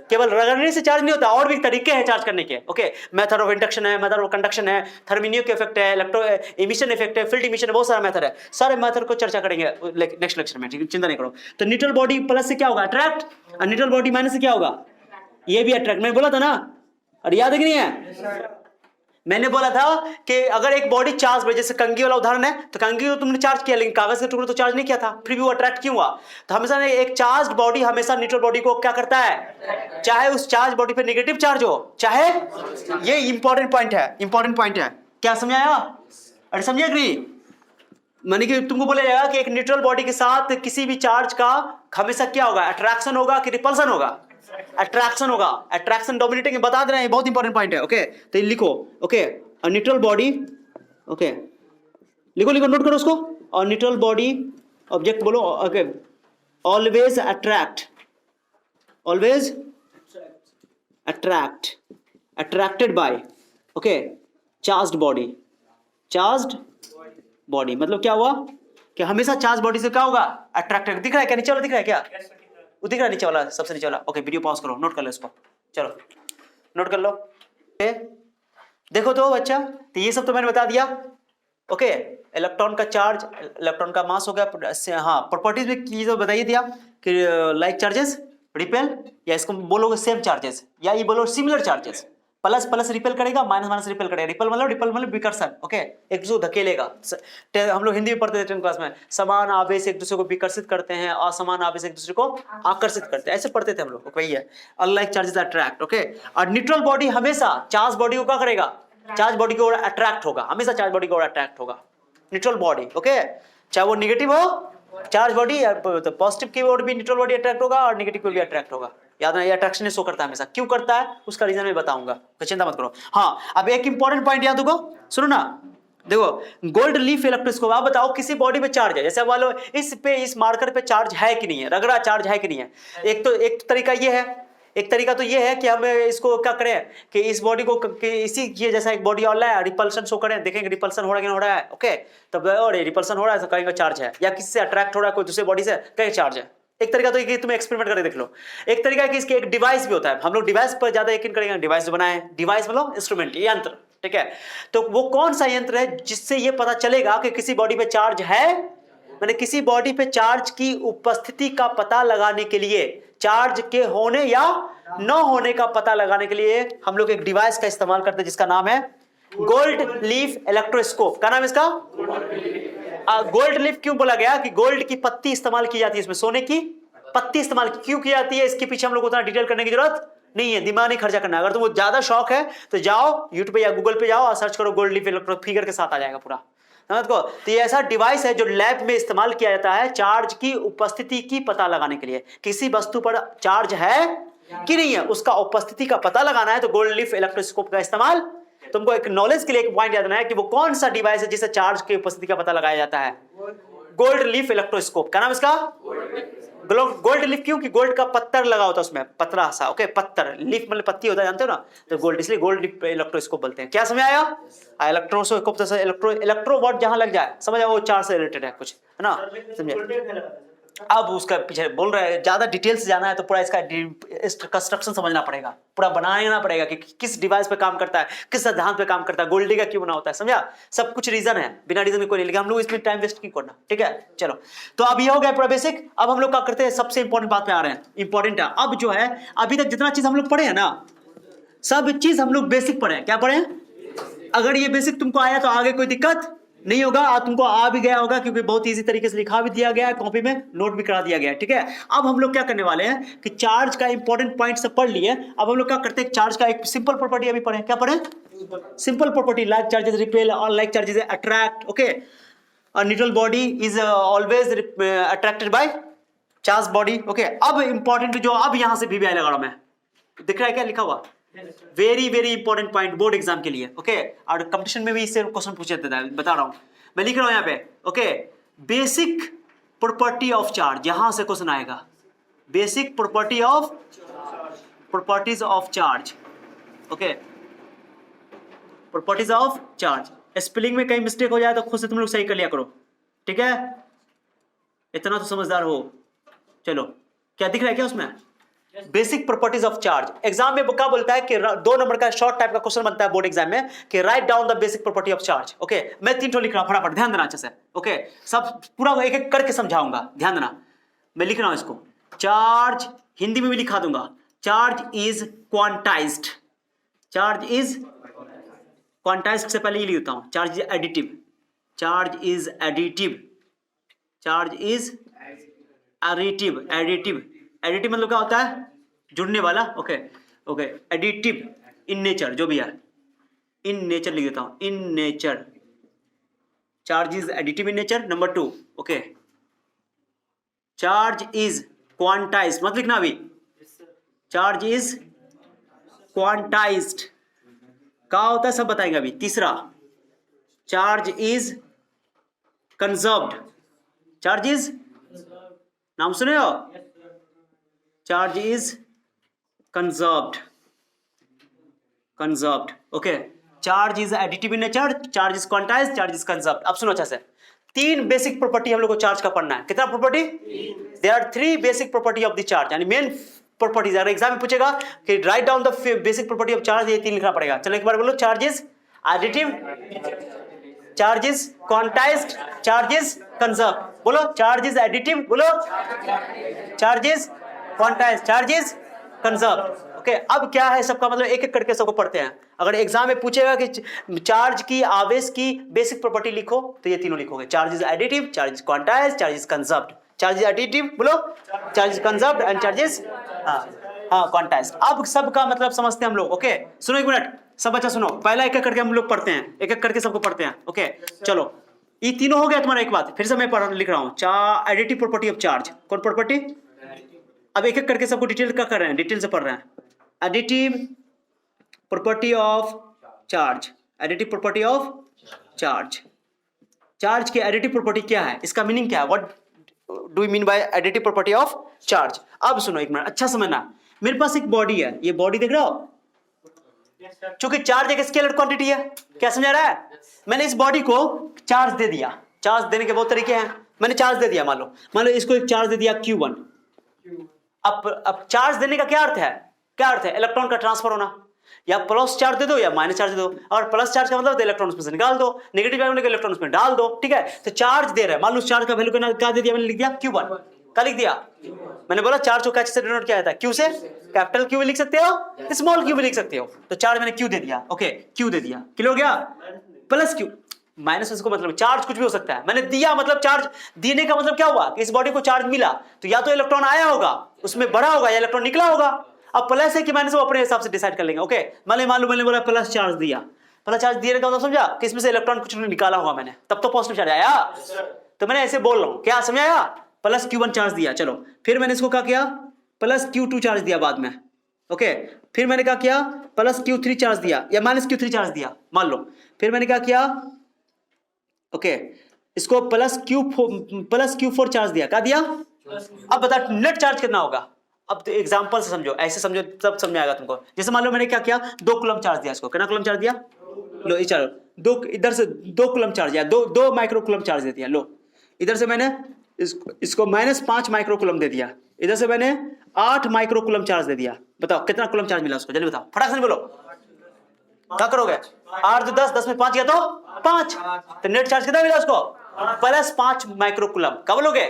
केवल रगड़ने से चार्ज नहीं होता, और भी तरीके हैं चार्ज करने के। ओके, मेथड ऑफ इंडक्शन है, मेथड ऑफ कंडक्शन है, थर्मिनियो इफेक्ट है, इलेक्ट्रो इमिशन इफेक्ट है, फील्ड इमिशन है, बहुत सारा मेथड है। सारे मेथड को चर्चा करेंगे नेक्स्ट लेक्चर में, चिंता नहीं करो। तो न्यूट्रल बॉडी प्लस से क्या होगा, अट्रैक्ट, और न्यूट्रल बॉडी माइनस से क्या होगा, ये भी अट्रैक्ट। मैंने बोला था ना, और याद है कि नहीं है, मैंने बोला था कि अगर एक बॉडी चार्ज में, जैसे कंघी वाला उदाहरण है, तो कंघी को तुमने चार्ज किया लेकिन कागज के टुकड़े तो चार्ज नहीं किया था, फिर भी वो अट्रैक्ट क्यों हुआ। तो हमेशा एक चार्ज बॉडी हमेशा न्यूट्रल बॉडी को क्या करता है, चाहे उस चार्ज बॉडी पे नेगेटिव चार्ज हो, चाहे, ये इंपॉर्टेंट पॉइंट है, इंपॉर्टेंट पॉइंट है। क्या समझाया, अरे समझे कि माने कि तुमको बोला जाएगा कि एक न्यूट्रल बॉडी के साथ किसी भी चार्ज का हमेशा क्या होगा, अट्रैक्शन होगा कि रिपल्सन होगा, अट्रैक्शन होगा, अट्रैक्शन डोमिनेटिंग, बता दे रहे हैं, बहुत इंपॉर्टेंट पॉइंट है। ओके, तो लिखो, okay, a neutral body, okay, लिखो लिखो, नोट करो उसको। और न्यूट्रल बॉडी ऑब्जेक्ट बोलो, okay, always attract, always attract, attracted by, okay, charged body, charged body मतलब क्या हुआ कि हमेशा चार्ज बॉडी से क्या होगा, अट्रैक्टेड। दिख रहा है क्या, नीचे वाला दिख रहा है क्या, वो दिख रहा है नीचे वाला, सबसे नीचे वाला। ओके, वीडियो पॉज करो, नोट कर लो इसको, चलो नोट कर लो। ओके, देखो तो बच्चा, तो ये सब तो मैंने बता दिया। ओके, इलेक्ट्रॉन का चार्ज, इलेक्ट्रॉन का मास हो गया। हाँ, प्रॉपर्टीज में की तो बताइए दिया कि लाइक चार्जेस रिपेल, या इसको बोलोगे सेम चार्जेस, या ये बोलो similar charges. Plus plus repel करेगा, माइनस माइनस रिपेल करेगा। रिपेल मतलब विकर्षण। ओके, एक दूसरे को धकेलेगा। हम लोग हिंदी में पढ़ते थे 10th क्लास में, समान आवेश एक दूसरे को विकर्षित करते हैं, असमान आवेश एक दूसरे को आकर्षित करते हैं, ऐसे पढ़ते थे हम लोग। वही है, अनलाइक चार्जेस अट्रैक्ट। ओके, और न्यूट्रल बॉडी हमेशा चार्ज बॉडी को क्या करेगा, चार्ज बॉडी की ओर अट्रैक्ट होगा, हमेशा चार्ज बॉडी की ओर अट्रैक्ट होगा न्यूट्रल बॉडी। ओके, चाहे वो नेगेटिव हो चार्ज बॉडी, तो पॉजिटिव की ओर भी न्यूट्रल बॉडी अट्रैक्ट होगा और नेगेटिव की ओर भी अट्रैक्ट होगा। याद रखना, ये अट्रैक्शन शो करता है हमेशा। क्यों करता है उसका रीजन मैं बताऊंगा, तो चिंता मत करो। हाँ, अब एक इंपॉर्टेंट पॉइंट याद होगा, सुनो ना, देखो, गोल्ड लीफ इलेक्ट्रोस्कोप। आप बताओ किसी बॉडी पे चार्ज है, जैसे मान लो इस मार्कर पे चार्ज है कि नहीं है, रगड़ा चार्ज है कि नहीं है। एक तरीका ये है, एक तरीका तो ये है कि हम इसको क्या करें कि इस बॉडी को कि इसी ये जैसा एक बॉडी और है, रिपल्सन शो करें, देखेंगे रिपल्सन हो रहा है कि नहीं हो रहा है। ओके, तब और रिपल्सन हो रहा है तो कहेंगे चार्ज है, या किसी से अट्रैक्ट हो रहा है कोई दूसरे बॉडी से, कहेंगे चार्ज है। एक तरीका तो ये तुम एक्सपेरिमेंट करके देख लो। एक तरीका है कि इसके एक डिवाइस भी होता है, हम लोग डिवाइस पर ज्यादा यकीन करेंगे, डिवाइस जो बनाए, डिवाइस मतलब इंस्ट्रूमेंट, यंत्र। ठीक है, तो वो कौन सा यंत्र है जिससे ये पता चलेगा कि किसी बॉडी पे चार्ज है, मैंने किसी बॉडी पे चार्ज की उपस्थिति का पता लगाने के लिए, चार्ज के होने या न होने का पता लगाने के लिए हम लोग एक डिवाइस का इस्तेमाल करते हैं जिसका नाम है गोल्ड लीफ इलेक्ट्रोस्कोप। क्या नाम है इसका, गोल्ड लीफ। क्यों बोला गया कि गोल्ड की पत्ती इस्तेमाल की जाती है इसमें, सोने की पत्ती इस्तेमाल क्यों की जाती है, इसके पीछे हम लोग उतना डिटेल करने की जरूरत नहीं है, दिमाग नहीं खर्चा करना। अगर तुमको ज्यादा शौक है तो जाओ यूट्यूब पे या गूगल पे जाओ और सर्च करो, गोल्ड लीफ इलेक्ट्रो फिगर के साथ आ जाएगा पूरा। समझ को, तो ये ऐसा डिवाइस है जो लैब में इस्तेमाल किया जाता है चार्ज की उपस्थिति की पता लगाने के लिए। किसी वस्तु पर चार्ज है कि नहीं है उसका उपस्थिति का पता लगाना है तो गोल्ड लीफ इलेक्ट्रोस्कोप का इस्तेमाल। तुमको एक नॉलेज के लिए एक पॉइंट याद रखना है कि वो कौन सा डिवाइस है जिससे चार्ज की उपस्थिति का पता लगाया जाता है, गोल्ड लीफ इलेक्ट्रोस्कोप। क्या नाम इसका, गोल्ड लीफ। क्यों कि गोल्ड का पत्थर लगा होता है उसमें, पतला सा। ओके, पत्थर, लीफ मतलब पत्ती होता है, जानते हो ना, तो गोल्ड, इसलिए गोल्ड लीफ इलेक्ट्रोस्कोप बोलते हैं। क्या समझ आया, इलेक्ट्रोस्कोप तो इलेक्ट्रो वर्ड जहां लग जाए समझ आओ वो चार्ज से रिलेटेड है कुछ, है ना, समझे। अब उसका पीछे बोल रहा है, ज्यादा डिटेल से जाना है तो पूरा इसका कंस्ट्रक्शन समझना पड़ेगा, पूरा बनाना पड़ेगा कि किस डिवाइस पे काम करता है, किस सिद्धांत पे काम करता है, गोल्डी का क्यों बना होता है, समझा। सब कुछ रीजन है, बिना रीजन में कोई नहीं, लेकिन हम लोग इसमें टाइम वेस्ट क्यों करना। ठीक है, चलो, तो अब ये हो गया पूरा बेसिक। अब हम लोग क्या करते हैं, सबसे इंपॉर्टेंट बात पे आ रहे हैं। इंपॉर्टेंट है अब जो है, अभी तक जितना चीज हम लोग पढ़े हैं ना, सब चीज हम लोग बेसिक पढ़े हैं। क्या पढ़े हैं, अगर ये बेसिक तुमको आया तो आगे कोई दिक्कत नहीं होगा, और तुमको आ भी गया होगा क्योंकि बहुत इजी तरीके से लिखा भी दिया गया है, कॉपी में नोट भी करा दिया गया है। ठीक है, अब हम लोग क्या करने वाले हैं कि चार्ज का इंपॉर्टेंट पॉइंट सब पढ़ लिए, अब हम लोग क्या करते हैं, चार्ज का एक सिंपल प्रॉपर्टी अभी पढ़े। क्या पढ़े, simple property, like charges repel और लाइक चार्जेस अट्रैक्ट। ओके, और neutral body is always attracted by charge body. Okay, अब इंपॉर्टेंट जो अब यहां से भी लगा रहा मैं, दिख रहा है क्या लिखा हुआ, very very important point board exam के लिए। ओके, और कंपटीशन में भी इससे क्वेश्चन पूछे जाते हैं, बता रहा हूं मैं, लिख रहा हूं यहां पे। Okay, basic property of charge, यहां से क्वेश्चन आएगा, basic property of properties of charge. Okay, properties of charge. Spelling में कहीं मिस्टेक हो जाए तो खुद से तुम लोग सही कर लिया करो। ठीक है, इतना तो समझदार हो। चलो क्या दिख रहा है क्या उसमें? Basic properties of charge. Exam में क्या बोलता है कि 2 नंबर का शॉर्ट टाइप का क्वेश्चन बनता है बोर्ड एग्जाम में कि write down the basic property of charge. Okay, मैं 3 लिख रहा हूं, फटाफट ध्यान देना अच्छे से। ओके, सब पूरा एक एक करके समझाऊंगा, ध्यान देना। मैं लिख रहा हूं इसको, चार्ज हिंदी में भी लिखा दूंगा। Charge is quantized. Charge is quantized से पहले ये लिखता हूं, charge is additive. Charge is additive. Charge is additive. Additive additive मतलब क्या होता है? जुड़ने वाला। Okay okay, additive in nature, जो भी है इन नेचर लिख देता हूं, in nature. Charge is additive in nature. Number 2, okay, charge is quantized, मत लिखना अभी। चार्ज इज क्वांटाइज्ड क्या होता है सब बताएंगे अभी। तीसरा, charge is conserved. Charge is, नाम सुने हो? Charge is conserved. Conserved, okay. Charge is additive in nature, charge is quantized, charge is conserved. अब सुनो अच्छा से, 3 बेसिक प्रॉपर्टी हम लोग को चार्ज का पढ़ना है। कितना property? There are 3 basic property of the charge, यानी मेन प्रॉपर्टीज। अगर एग्जाम में पूछेगा कि write down the basic property of charge, ये 3 लिखना पड़ेगा। चलो एक बार बोलो, charge is additive, charge is quantized, charge is conserved. बोलो, चार्ज इज एडिटिव, बोलो, charge is quantized, charge is conserved. Okay, अब क्या है सबका मतलब, एक एक करके सबको पढ़ते हैं। अगर एग्जाम में पूछेगा कि चार्ज की, आवेश की बेसिक प्रॉपर्टी लिखो, तो ये तीनों लिखोगे। Charge is additive, charge is quantized, charge is conserved. Charge is additive बोलो, charge is conserved and charge is quantized. अब सबका मतलब समझते हैं हम लोग। ओके, सुनो एक मिनट, सब बच्चा सुनो, पहला एक एक करके हम लोग पढ़ते हैं, एक एक करके सबको पढ़ते हैं। ओके चलो, ये तीनों हो गया तुम्हारा। एक बात फिर से मैं लिख रहा हूँ, एडिटिव प्रॉपर्टी ऑफ चार्ज। कौन प्रॉपर्टी? अब एक एक करके सबको डिटेल का कर रहे हैं, डिटेल से पढ़ रहे हैं। Additive property of charge. Additive property of charge. Charge की एडिटिव प्रॉपर्टी क्या है, इसका मीनिंग क्या है? What do you mean by additive property of charge? अब सुनो एक मिनट, अच्छा समझना। मेरे पास एक बॉडी है, ये बॉडी देख रहे हो? चूंकि चार्ज एक स्केलर क्वांटिटी है, क्या समझा रहा है? मैंने इस बॉडी को चार्ज दे दिया। चार्ज देने के बहुत तरीके हैं। मैंने चार्ज दे दिया, मान लो इसको एक चार्ज दे दिया Q1। अब चार्ज देने का क्या अर्थ है? क्या अर्थ है? इलेक्ट्रॉन का ट्रांसफर होना। या प्लस चार्ज दे दो या माइनस चार्ज दे दो। और प्लस चार्ज का मतलब इलेक्ट्रॉन उसमें से निकाल दो, नेगेटिव चार्ज होने के इलेक्ट्रॉन उसमें डाल दो। ठीक है, तो चार्ज दे रहा है। मान लो चार्ज का वैल्यू क्या दे दिया मैंने, लिख दिया Q1। क्या लिख दिया? मैंने बोला चार्ज को कैसे डिनोट किया जाता है? Q से। कैपिटल Q भी लिख सकते हो, स्मॉल q भी लिख सकते हो। तो चार्ज मैंने Q दे दिया। ओके, Q दे दिया, किलो हो गया। प्लस Q, माइनस उसको मतलब चार्ज कुछ भी हो सकता है। मैंने दिया मतलब चार्ज देने का मतलब क्या हुआ कि इस बॉडी को चार्ज मिला, तो या तो इलेक्ट्रॉन आया होगा, उसमें बढ़ा होगा, या इलेक्ट्रॉन निकला होगा। अब प्लस है कि माइनस, वो अपने हिसाब से डिसाइड कर लेंगे। ओके, मान लो मैंने बोला प्लस चार्ज दिया। प्लस चार्ज दिए का मतलब समझा कि इसमें से इलेक्ट्रॉन कुछ निकाला होगा मैंने, तब तो पॉजिटिव चार्ज आया। तो मैंने ऐसे बोल रहा हूं, क्या समझाया? प्लस Q1 चार्ज दिया। चलो फिर मैंने इसको क्या किया, प्लस Q2 चार्ज दिया बाद में। ओके, फिर मैंने क्या किया, प्लस Q3 चार्ज दिया या माइनस Q3 चार्ज दिया मान लो। फिर मैंने क्या किया, ओके, इसको प्लस Q4 चार्ज दिया। क्या दिया? अब बता नेट चार्ज कितना होगा? अब तो एग्जांपल से समझो, ऐसे समझो तब समझ आएगा तुमको। जैसे मान लो मैंने क्या किया, 2 कूलम चार्ज दिया इसको। कितना कूलम चार्ज दिया? लो चलो, 2 इधर से 2 कूलम चार्ज दिया, 2 माइक्रो कूलम चार्ज दे दिया। लो इधर से मैंने इसको -5 माइक्रो कूलम दे दिया। इधर से मैंने 8 माइक्रो कूलम चार्ज दे दिया। बताओ कितना कूलम चार्ज मिला उसको, जल्दी बताओ, फटाक से बोलो। क्या करोगे? 8 तो 10, 10 में 5 गया तो 5। तो नेट चार्ज कितना मिला उसको? +5 माइक्रो कूलम। क्या बोलोगे?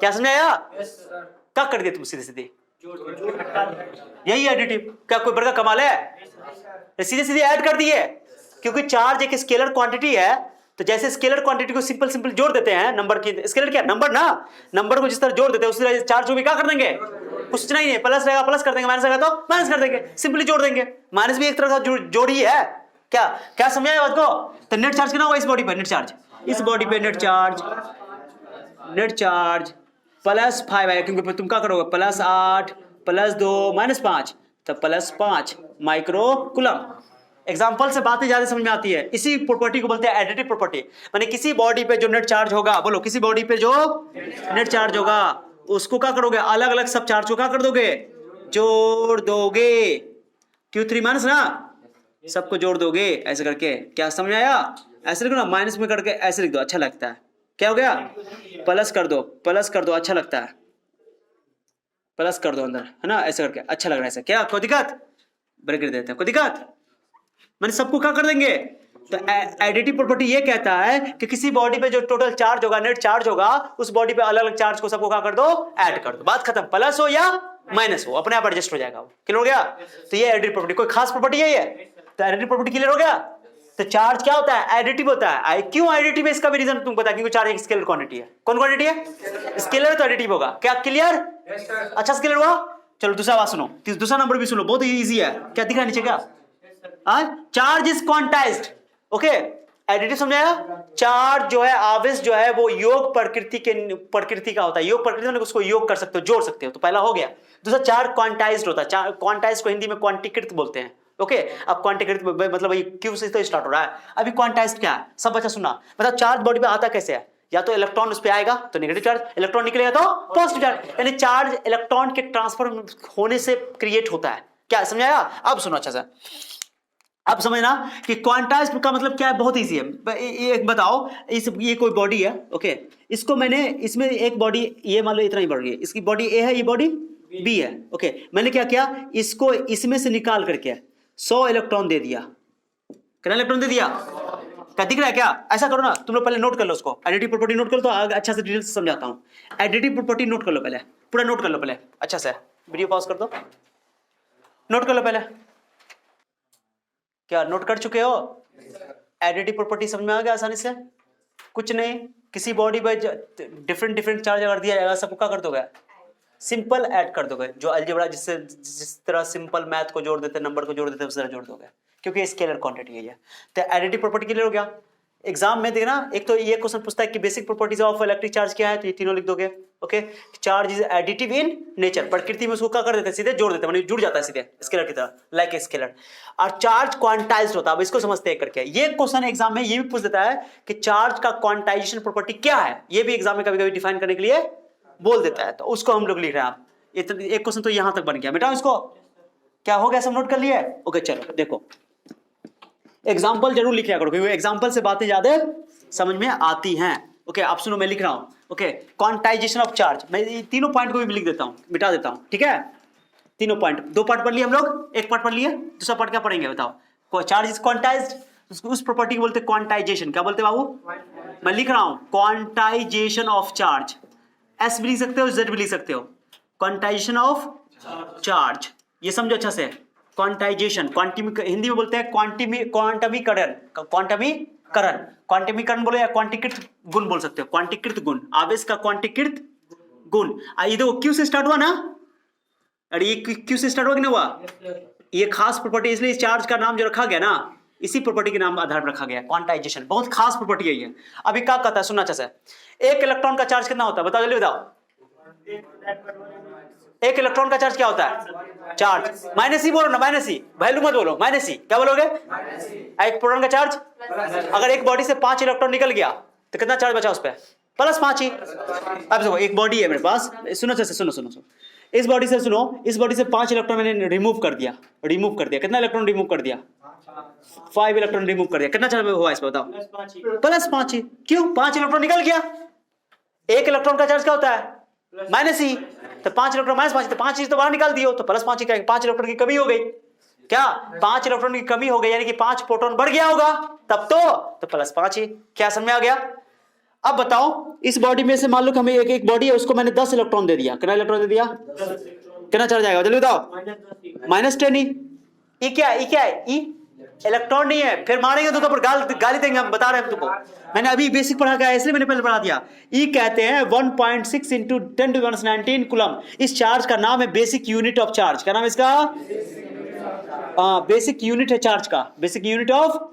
क्या समझाया? क्या कर दिया तुम सीधे सीधे? यही एडिटिव। क्या कोई बड़ा कमाल है? सीधे सीधे ऐड कर दिए, क्योंकि चार्ज एक स्केलर क्वांटिटी है। तो जैसे स्केलर क्वांटिटी को सिंपल जोड़ देते हैं, नंबर की स्केलर क्या नंबर ना, नंबर को जिस तरह जोड़ देते हैं उसी तरह चार्ज को भी क्या कर देंगे, कुछ सोचना ही नहीं। प्लस रहेगा प्लस कर देंगे, माइनस रहेगा तो माइनस कर देंगे, सिंपली जोड़ देंगे। माइनस भी एक तरह का जोड़ ही है। क्या क्या समझाया बात को? तो नेट चार्ज कितना होगा इस बॉडी पर? नेट चार्ज इस बॉडी पे नेट चार्ज +5 आएगा, क्योंकि तुम क्या करोगे, +8 +2 -5, तो +5 माइक्रो कूलम। एग्जाम्पल से बातें ज्यादा समझ में आती है। इसी प्रॉपर्टी को बोलते हैं एडिटिव प्रॉपर्टी। माने किसी बॉडी पे जो नेट चार्ज होगा, बोलो किसी बॉडी पे जो नेट चार्ज होगा उसको क्या करोगे, अलग अलग सब चार्ज को क्या कर दोगे, जोड़ दोगे। Q3 माइनस ना, सबको जोड़ दोगे ऐसे करके। क्या समझ आया? ऐसे लिखो ना, माइनस में करके ऐसे लिख दो, अच्छा लगता है। क्या हो गया, प्लस कर दो, प्लस कर दो, अच्छा लगता है, प्लस कर दो अंदर, है ना, ऐसे करके अच्छा लग रहा है ऐसे, क्या कोई दिक्कत, ब्रेक कर देते हैं, कोई दिक्कत, मैंने सबको क्या कर देंगे। तो एडिटिव प्रॉपर्टी ये कहता है कि किसी बॉडी पे जो टोटल चार्ज होगा, नेट चार्ज होगा, उस बॉडी पे अलग अलग चार्ज को सबको क्या कर दो, ऐड कर दो, बात खत्म, प्लस हो या माइनस हो अपने आप एडजस्ट हो जाएगा, क्लियर हो गया। तो ये एडिटिव प्रॉपर्टी, कोई खास प्रॉपर्टी यही है, तो एडिटिव प्रॉपर्टी क्लियर हो गया। तो चार्ज क्या होता है, एडिटिव होता है, क्यों एडिटिव है इसका भी रीजन तुमको पता है, क्योंकि चार्ज एक स्केलर क्वांटिटी है, कौन क्वांटिटी है, स्केलर, तो एडिटिव होगा, क्या क्लियर, अच्छा क्लियर हुआ। चलो दूसरा बात सुनो, दूसरा नंबर भी सुनो, बहुत इजी है, क्या दिख रहा है नीचे, क्या charge is quantized, okay, additive समझाया। चार्ज जो है, आवेश जो है वो योग प्रकृति का होता है, योग प्रकृति मतलब उसको योग कर सकते हो, जोड़ सकते हो, तो पहला हो गया। दूसरा चार्ज क्वांटाइज्ड होता है, क्वांटाइज्ड को हिंदी में क्वांटीकृत बोलते हैं, ओके। अब क्वांटीकृत मतलब क्यू से तो स्टार्ट हो रहा है, अभी क्वांटाइज्ड क्या है, सब बच्चा सुनना, मतलब चार्ज बॉडी पे आता कैसे है, या तो इलेक्ट्रॉन उस पे आएगा तो नेगेटिव चार्ज, इलेक्ट्रॉन निकलेगा तो पॉजिटिव चार्ज, यानी चार्ज इलेक्ट्रॉन के ट्रांसफर होने से क्रिएट होता है, क्या समझाया। अब सुनो अच्छा से, अब समझना कि क्वांटाइज्ड का मतलब क्या है, बहुत इजी है। एक बताओ, ये कोई बॉडी है, ओके, इसको मैंने, इसमें एक बॉडी ये मान लो इतना ही बढ़ गई, इसकी बॉडी ए है, ये बॉडी बी है, ओके, मैंने क्या किया, इसको इसमें से निकाल करके 100 इलेक्ट्रॉन दे दिया, कितना इलेक्ट्रॉन दे दिया, क्या दिख रहा है क्या, ऐसा करो ना तुम लोग, पहले नोट कर लो उसको, एडिटिव प्रॉपर्टी नोट कर लो, तो आगे अच्छा से डिटेल से समझाता हूं। एडिटिव प्रॉपर्टी नोट कर लो पहले, पूरा नोट कर लो पहले अच्छा से, वीडियो पॉज कर दो, नोट कर लो पहले, क्या नोट कर चुके हो, एडिटिव प्रॉपर्टी समझ में आ गया आसानी से, कुछ नहीं, किसी बॉडी पे डिफरेंट चार्ज अगर दिया जाएगा, सबको क्या कर दोगे, सिंपल ऐड कर दोगे, जो अलजेब्रा जिससे जिस तरह सिंपल मैथ को जोड़ देते, नंबर को जोड़ देते, उस तरह जोड़ दोगे, क्योंकि स्केलर क्वांटिटी है। तो एडिटिव प्रॉपर्टी क्लियर हो गया। एग्जाम में देखना, एक तो ये क्वेश्चन पूछता है कि basic properties of electric charge क्या है, तो ये तीनों लिख दोगे, okay. Charge is additive in nature, प्रकृति में उसको क्या कर देते हैं, सीधे जोड़ देते हैं, मतलब जुड़ जाता है सीधे स्केलर की तरह, लाइक ए स्केलर। और चार्ज क्वांटाइज्ड होता है, अब इसको समझते हैं करके, ये क्वेश्चन एग्जाम में ये भी पूछ देता है कि चार्ज का क्वांटाइजेशन प्रॉपर्टी क्या है, ये भी एग्जाम में कभी कभी डिफाइन करने के लिए बोल देता है, तो उसको हम लोग लिख रहे हैं। आप एक क्वेश्चन तो यहां तक बन गया बेटा, इसको क्या हो गया, सब नोट कर लिए, ओके। चलो देखो, एग्जाम्पल जरूर लिखा करो, क्योंकि एग्जाम्पल से बातें ज्यादा समझ में आती हैं, ओके। आप सुनो, मैं लिख रहा हूं, ओके, क्वांटाइजेशन ऑफ चार्ज, मैं तीनों पॉइंट को भी लिख देता हूं, मिटा देता हूं, ठीक है। तीनों पॉइंट, दो पार्ट पढ़ लिए हम लोग, एक पार्ट पढ़ लिए, दूसरा पार्ट क्या पढ़ेंगे बताओ, चार्ज इज क्वांटाइज्ड, उस प्रॉपर्टी को बोलते हैं क्वांटाइजेशन, क्या बोलते हैं बाबू, मैं लिख रहा हूं क्वांटाइजेशन ऑफ चार्ज, एस भी लिख सकते हो, जेड भी लिख सकते हो, क्वांटाइजेशन ऑफ चार्ज, ये समझो अच्छा से, क्वांटाइजेशन, हिंदी में बोलते हैं क्वांटमीकरण, क्वांटमीकरण बोले या क्वांटीकृत गुण बोल सकते हो, क्वांटीकृत गुण, आवेश का क्वांटीकृत गुण। ये देखो क्यू से स्टार्ट हुआ ना, अरे ये क्यू से स्टार्ट हुआ कि नहीं हुआ, ये खास प्रॉपर्टी, इसलिए इस चार्ज का नाम जो रखा गया ना, इसी प्रॉपर्टी के नाम आधार पर रखा गया, क्वांटाइजेशन, बहुत खास प्रॉपर्टी है ये। अभी क्या कहता है, सुनना अच्छा से, एक इलेक्ट्रॉन का चार्ज कितना होता है, बताओ जल्दी बताओ, एक इलेक्ट्रॉन का चार्ज क्या होता है, चार्ज माइनस ही बोलो ना, माइनस ही, वैल्यू मत बोलो, माइनस ही, क्या बोलोगे, एक प्रोटॉन का चार्ज, अगर एक बॉडी से 5 इलेक्ट्रॉन निकल गया तो कितना चार्ज बचा उस पर, +5 ही। अब देखो एक बॉडी है मेरे पास, सुनो से सुनो सुनो सुनो, इस बॉडी से सुनो, इस बॉडी से 5 इलेक्ट्रॉन मैंने रिमूव कर दिया, कितना इलेक्ट्रॉन रिमूव कर दिया, 5 इलेक्ट्रॉन रिमूव कर दिया, कितना चार्ज हुआ इस पर बताओ, +5 ही, क्यों, 5 इलेक्ट्रॉन निकल गया, एक इलेक्ट्रॉन का चार्ज क्या होता है, माइनस ही, तो 5 इलेक्ट्रॉन -5, तो 5 चीज तो बाहर निकाल दियो, तो +5 ही, 5 इलेक्ट्रॉन की कमी हो गई, क्या 5 इलेक्ट्रॉन की कमी हो गई, यानी कि 5 प्रोटॉन बढ़ गया होगा, तब तो +5 ही, क्या समझ में आ गया। अब बताओ, इस बॉडी में से मान लो कि हमें एक बॉडी है, उसको मैंने 10 इलेक्ट्रॉन दे दिया, कितना इलेक्ट्रॉन दे दिया, कितना चार्ज आएगा जल्दी बताओ, -10 ही, ये क्या है, ई इलेक्ट्रॉन नहीं है, फिर मारेंगे तो पर गाली देंगे, हम बता रहे हैं तुमको, मैंने अभी बेसिक पढ़ा गया है, इसलिए मैंने पहले पढ़ा दिया। ई कहते हैं 1.6 × 10⁻19 कूलम, इस चार्ज का नाम है बेसिक यूनिट ऑफ चार्ज, क्या नाम है इसका, बेसिक यूनिट है चार्ज का, बेसिक यूनिट ऑफ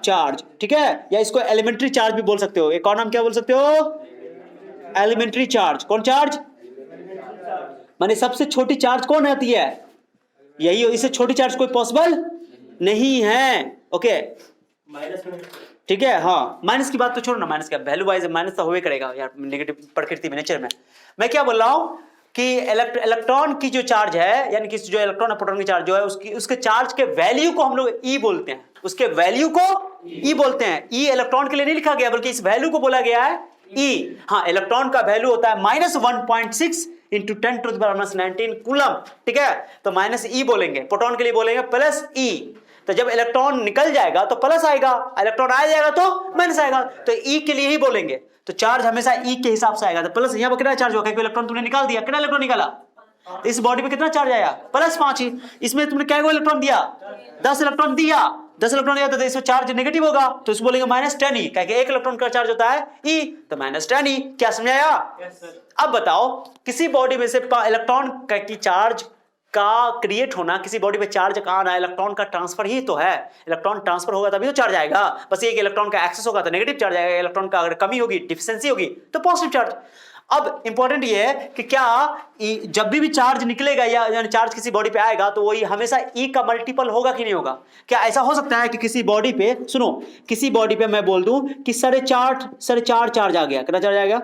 चार्ज, ठीक है, या इसको एलिमेंट्री चार्ज भी बोल सकते हो, एक और नाम क्या बोल सकते हो, एलिमेंट्री चार्ज, कौन चार्ज, माने सबसे छोटी चार्ज कौन आती है, यही, इससे छोटी चार्ज कोई पॉसिबल नहीं है, ओके, ठीक है, हाँ, माइनस की बात तो छोड़ो ना, माइनस का वैल्यू वाइज माइनस तो होवे करेगा यार, नेगेटिव प्रकृति में, नेचर में। मैं क्या बोल रहा हूं कि इलेक्ट्रॉन की जो चार्ज है, यानी कि जो इलेक्ट्रॉन और प्रोटॉन की चार्ज जो है, उसके चार्ज के वैल्यू को हम लोग ई बोलते हैं, उसके वैल्यू को ई बोलते हैं, ई इलेक्ट्रॉन के लिए नहीं लिखा गया, बल्कि इस वैल्यू को बोला गया है ई। हाँ, इलेक्ट्रॉन का वैल्यू होता है -1.6 इंटू 10⁻⁻19 कूलम, ठीक है। तो माइनस ई बोलेंगे, प्रोटॉन के लिए बोलेंगे प्लस ई। तो जब इलेक्ट्रॉन निकल जाएगा तो प्लस आएगा, इलेक्ट्रॉन आ जाएगा तो माइनस आएगा, तो ई के लिए ही बोलेंगे। तो चार्ज हमेशा ई के हिसाब से आएगा। तो प्लस यहाँ पर कितना चार्ज होगा, क्योंकि इलेक्ट्रॉन तुमने निकाल दिया, कितना इलेक्ट्रॉन निकाला, इस बॉडी पे कितना चार्ज आया, +5 ही। इसमें तुमने क्या इलेक्ट्रॉन दिया, 10 इलेक्ट्रॉन दिया, 10 इलेक्ट्रॉन दिया तो इसमें चार्ज नेगेटिव होगा, तो इसको बोलेंगे -10 ही, क्योंकि एक इलेक्ट्रॉन का चार्ज होता है ई, तो -10 ही। क्या समझाया? अब बताओ, किसी बॉडी में से इलेक्ट्रॉन की चार्ज का क्रिएट होना, किसी बॉडी पे चार्ज का आना इलेक्ट्रॉन का ट्रांसफर ही तो है। इलेक्ट्रॉन ट्रांसफर होगा तभी तो चार्ज आएगा। बस एक इलेक्ट्रॉन का एक्सेस होगा तो नेगेटिव चार्ज आएगा, इलेक्ट्रॉन का अगर कमी होगी, डिफिशिएंसी होगी तो पॉजिटिव चार्ज। अब इंपॉर्टेंट ये है कि क्या जब भी चार्ज निकलेगा या चार्ज किसी बॉडी पे आएगा तो वही हमेशा ई का मल्टीपल होगा कि नहीं होगा? क्या ऐसा हो सकता है कि किसी बॉडी पे, सुनो, किसी बॉडी पे मैं बोल दूं कि 4.5 चार्ज आ गया, कितना चार्ज आ गया,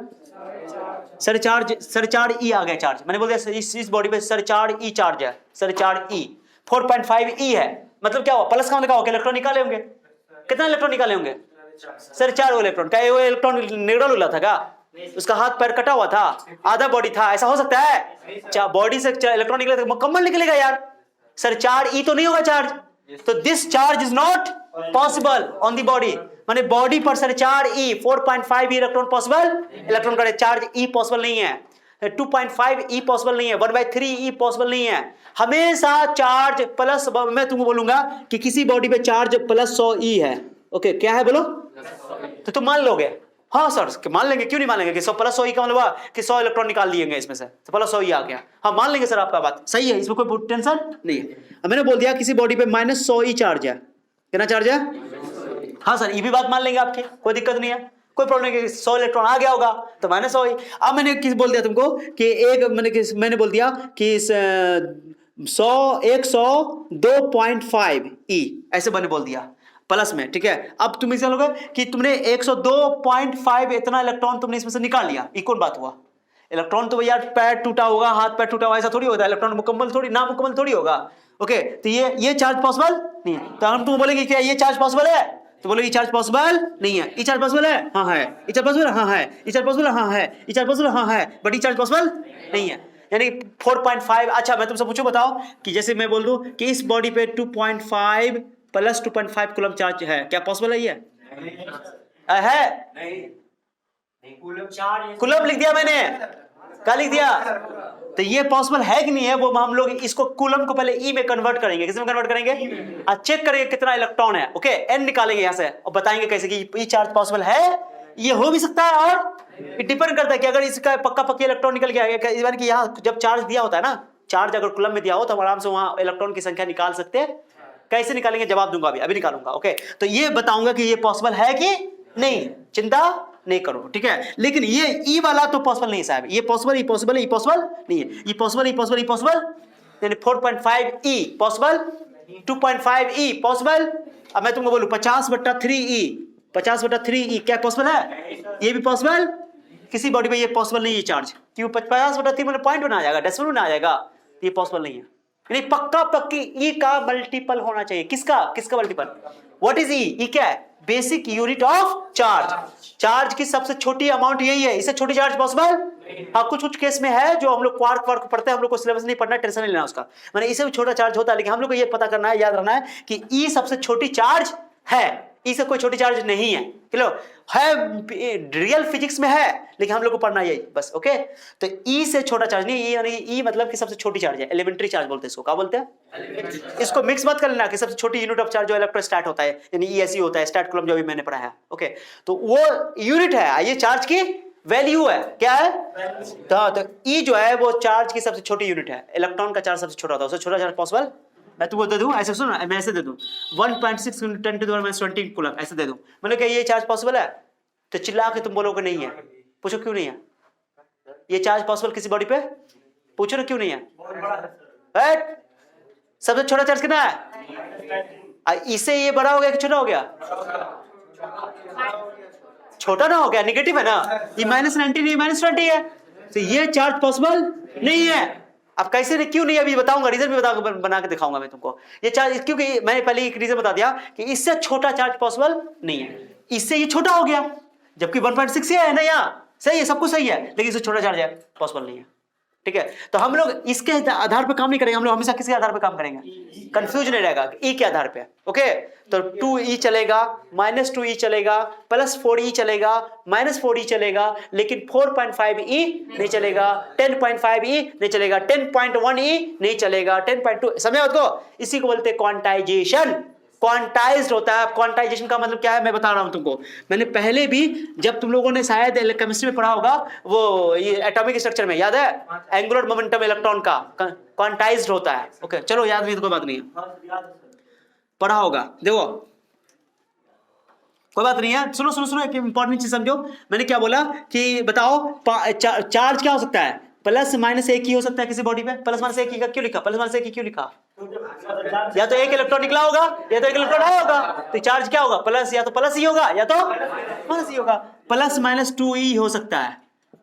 4.5 ई आ गया चार्ज। मैंने बोल दिया इस बॉडी पे 4.5 ई चार्ज है, 4.5 ई, 4.5 ई है, मतलब क्या हुआ, प्लस का लगा इलेक्ट्रॉन निकाले होंगे, कितना इलेक्ट्रॉन निकाले होंगे, 4.5 इलेक्ट्रॉन। क्या वो इलेक्ट्रॉन निगल उला था क्या, उसका हाथ पैर कटा हुआ था, आधा बॉडी था, ऐसा हो सकता है? बॉडी से इलेक्ट्रॉन निकले तो मुकम्मल निकलेगा यार, 4.5 ई तो नहीं होगा चार्ज। तो this charge is not possible on the body, माने बॉडी पर 4.5 ई, 4.5 इलेक्ट्रॉन पॉसिबल, इलेक्ट्रॉन का चार्ज ई पॉसिबल नहीं है, 2.5 ई पॉसिबल नहीं है, 1/3 ई पॉसिबल नहीं है। हमेशा चार्ज प्लस, मैं तुमको बोलूंगा कि किसी बॉडी पे चार्ज +100 ई है, ओके, क्या है बोलो, तो तुम मान लोगे? हाँ सर मान लेंगे, क्यों नहीं मान लेंगे कि 100 + 100 ई का मतलब कि 100 इलेक्ट्रॉन निकाल दिए इसमें से, तो +100 ई आ गया, हाँ मान लेंगे सर, आपका बात सही है, इसमें कोई टेंशन नहीं है। अब मैंने बोल दिया किसी बॉडी पे -100 ई चार्ज है, कितना चार्ज है, हाँ सर ये भी बात मान लेंगे आपकी, कोई दिक्कत नहीं है, कोई प्रॉब्लम नहीं, 100 इलेक्ट्रॉन आ गया होगा तो -100 ई। अब मैंने किस बोल दिया तुमको कि मैंने बोल दिया कि 102.5 ई, ऐसे मैंने बोल दिया प्लस में, ठीक है। अब तुम इसे लोगे कि तुमने 102.5 इतना इलेक्ट्रॉन तुमने इसमें से निकाल लिया, ये कौन बात हुआ? इलेक्ट्रॉन तो यार पैर टूटा होगा, हाथ पैर टूटा होगा, ऐसा थोड़ी होता है, इलेक्ट्रॉन मुकम्मल थोड़ी, ना मुकम्मल थोड़ी होगा, ओके। तो ये चार्ज पॉसिबल नहीं है, तो हम तुम बोलेंगे क्या ये चार्ज पॉसिबल है, तो बोलोगे ये चार्ज पॉसिबल नहीं है, ये चार्ज पॉसिबल है, हाँ है, ये चार्ज पॉसिबल, हाँ है, ये चार्ज पॉसिबल, हाँ है, ये चार्ज पॉसिबल, हाँ है, बट ये चार्ज पॉसिबल नहीं है, यानी 4.5। अच्छा मैं तुमसे पूछूं, बताओ कि जैसे मैं बोल दूं कि इस बॉडी पे 2.5 + 2.5 कूलम चार्ज है, क्या पॉसिबल है? ये है नहीं, कूलम लिख दिया मैंने, क्या लिख दिया? तो ये पॉसिबल है कि नहीं है, वो हम लोग इसको कूलम को पहले ई में कन्वर्ट करेंगे। किस में कन्वर्ट करेंगे? चेक करेंगे कितना इलेक्ट्रॉन है, ओके, एन निकालेंगे यहाँ से और बताएंगे कैसे कि ये चार्ज पॉसिबल है, ये हो भी सकता है, और डिपेंड करता है कि अगर इसका पक्का इलेक्ट्रॉन निकल गया, कि यहाँ जब चार्ज दिया होता है ना, चार्ज अगर कूलम में दिया हो तो हम आराम से वहां इलेक्ट्रॉन की संख्या निकाल सकते हैं। कैसे निकालेंगे जवाब दूंगा, अभी निकालूंगा, ओके। तो ये बताऊंगा कि ये पॉसिबल है कि नहीं, चिंता नहीं करो, ठीक है। लेकिन ये ई वाला तो पॉसिबल नहीं साहब, ये पॉसिबल, ये पॉसिबल, ये पॉसिबल नहीं है, ये पॉसिबल, ये पॉसिबल, ये पॉसिबल, यानी 4.5 ई पॉसिबल, 2.5 ई पॉसिबल। अब मैं तुमको बोलूं 50/3 ई, 50/3 ई क्या पॉसिबल है? ये भी पॉसिबल, किसी बॉडी में ये पॉसिबल नहीं है चार्ज, क्यों? 50/3 मतलब पॉइंट बना जाएगा, डेसिमल बना जाएगा, ये पॉसिबल नहीं है। यानी पक्की ई का मल्टीपल होना चाहिए, किसका मल्टीपल? व्हाट इज ई? ई क्या है? Basic unit of charge. Charge की सबसे छोटी अमाउंट यही है, इससे छोटी चार्ज पॉसिबल? हाँ कुछ केस में है, जो हम लोग क्वार्क पढ़ते हैं, हम लोग को सिलेबस नहीं पढ़ना, टेंशन नहीं लेना उसका, मैंने इससे भी छोटा चार्ज होता है, लेकिन हम लोग को ये पता करना है, याद रखना है कि ई सबसे छोटी चार्ज है, ई से कोई छोटी चार्ज नहीं है, चलो है, रियल फिजिक्स में है, लेकिन हम लोग को पढ़ना यही बस, ओके। तो ई से छोटा चार्ज नहीं, यानी ई मतलब कि सबसे छोटी चार्ज है, एलिमेंट्री चार्ज बोलते हैं इसको, क्या बोलते हैं? इसको मिक्स मत कर लेना कि सबसे छोटी यूनिट ऑफ चार्ज जो इलेक्ट्रोस्टैट होता है, यानी ई ऐसी होता है, स्टैट कूलम जो भी मैंने पढ़ा है, ओके। तो वो यूनिट है, ये चार्ज की वैल्यू है, क्या है? तो ई जो है वो चार्ज की सबसे छोटी यूनिट है, इलेक्ट्रॉन का चार्ज सबसे छोटा होता है, उससे छोटा चार्ज पॉसिबल? मैं तुमको दे दूं, ऐसे सुन, मैं ऐसे दे दूं 1.6 × 10⁻20 कूलम, ऐसे दे दूं, मतलब क्या ये चार्ज पॉसिबल है? तो चिल्ला के तुम बोलोगे नहीं है, पूछो क्यों नहीं है? ये चार्ज पॉसिबल किसी बॉडी पे? पूछो ना क्यों नहीं है? सबसे छोटा चार्ज कितना है? इससे ये बड़ा हो गया कि छोटा हो गया? छोटा ना हो गया, निगेटिव है ना, ये -19 -20 है, तो ये चार्ज पॉसिबल नहीं है। अब कैसे क्यों नहीं, अभी बताऊंगा, रीजन भी बना के दिखाऊंगा मैं तुमको। ये चार्ज, क्योंकि मैंने पहले एक रीजन बता दिया कि इससे छोटा चार्ज पॉसिबल नहीं है, इससे ये छोटा हो गया, जबकि 1.6 है ना, यहाँ सही है, सब कुछ सही है, लेकिन इससे छोटा चार्ज है, पॉसिबल नहीं है। ठीक है, तो हम लोग इसके आधार पर काम नहीं करेंगे, हम लोग हमेशा किसके आधार पर काम करेंगे, कंफ्यूज नहीं रहेगा, ई के आधार पे। ओके, तो 2e चलेगा, -2e चलेगा, +4e चलेगा, -4e चलेगा, लेकिन 4.5e नहीं चलेगा, 10.5e नहीं चलेगा, 10.1e नहीं चलेगा, 10.2, समझे बात को? इसी को बोलते हैं क्वांटाइजेशन। क्वांटाइज्ड होता है। क्वांटाइजेशन का मतलब क्या है मैं बता रहा हूं तुमको। मैंने पहले भी, जब तुम लोगों ने शायद केमिस्ट्री में पढ़ा होगा, वो ये एटॉमिक स्ट्रक्चर में याद है, एंगुलर मोमेंटम इलेक्ट्रॉन का क्वांटाइज्ड होता है। ओके चलो, याद नहीं तो कोई बात नहीं है, पढ़ा होगा। देखो कोई बात नहीं है, सुनो सुनो सुनो, एक इंपॉर्टेंट चीज समझो। मैंने क्या बोला कि बताओ चार्ज क्या हो सकता है, +- ही हो सकता है किसी बॉडी पे। +- ही का क्यों लिखा, +- ही क्यों लिखा? या तो एक इलेक्ट्रॉन निकला होगा, या तो एक इलेक्ट्रॉन आया होगा, तो चार्ज क्या होगा, प्लस, या तो प्लस ही होगा या तो माइनस ही होगा। +-2e हो सकता है,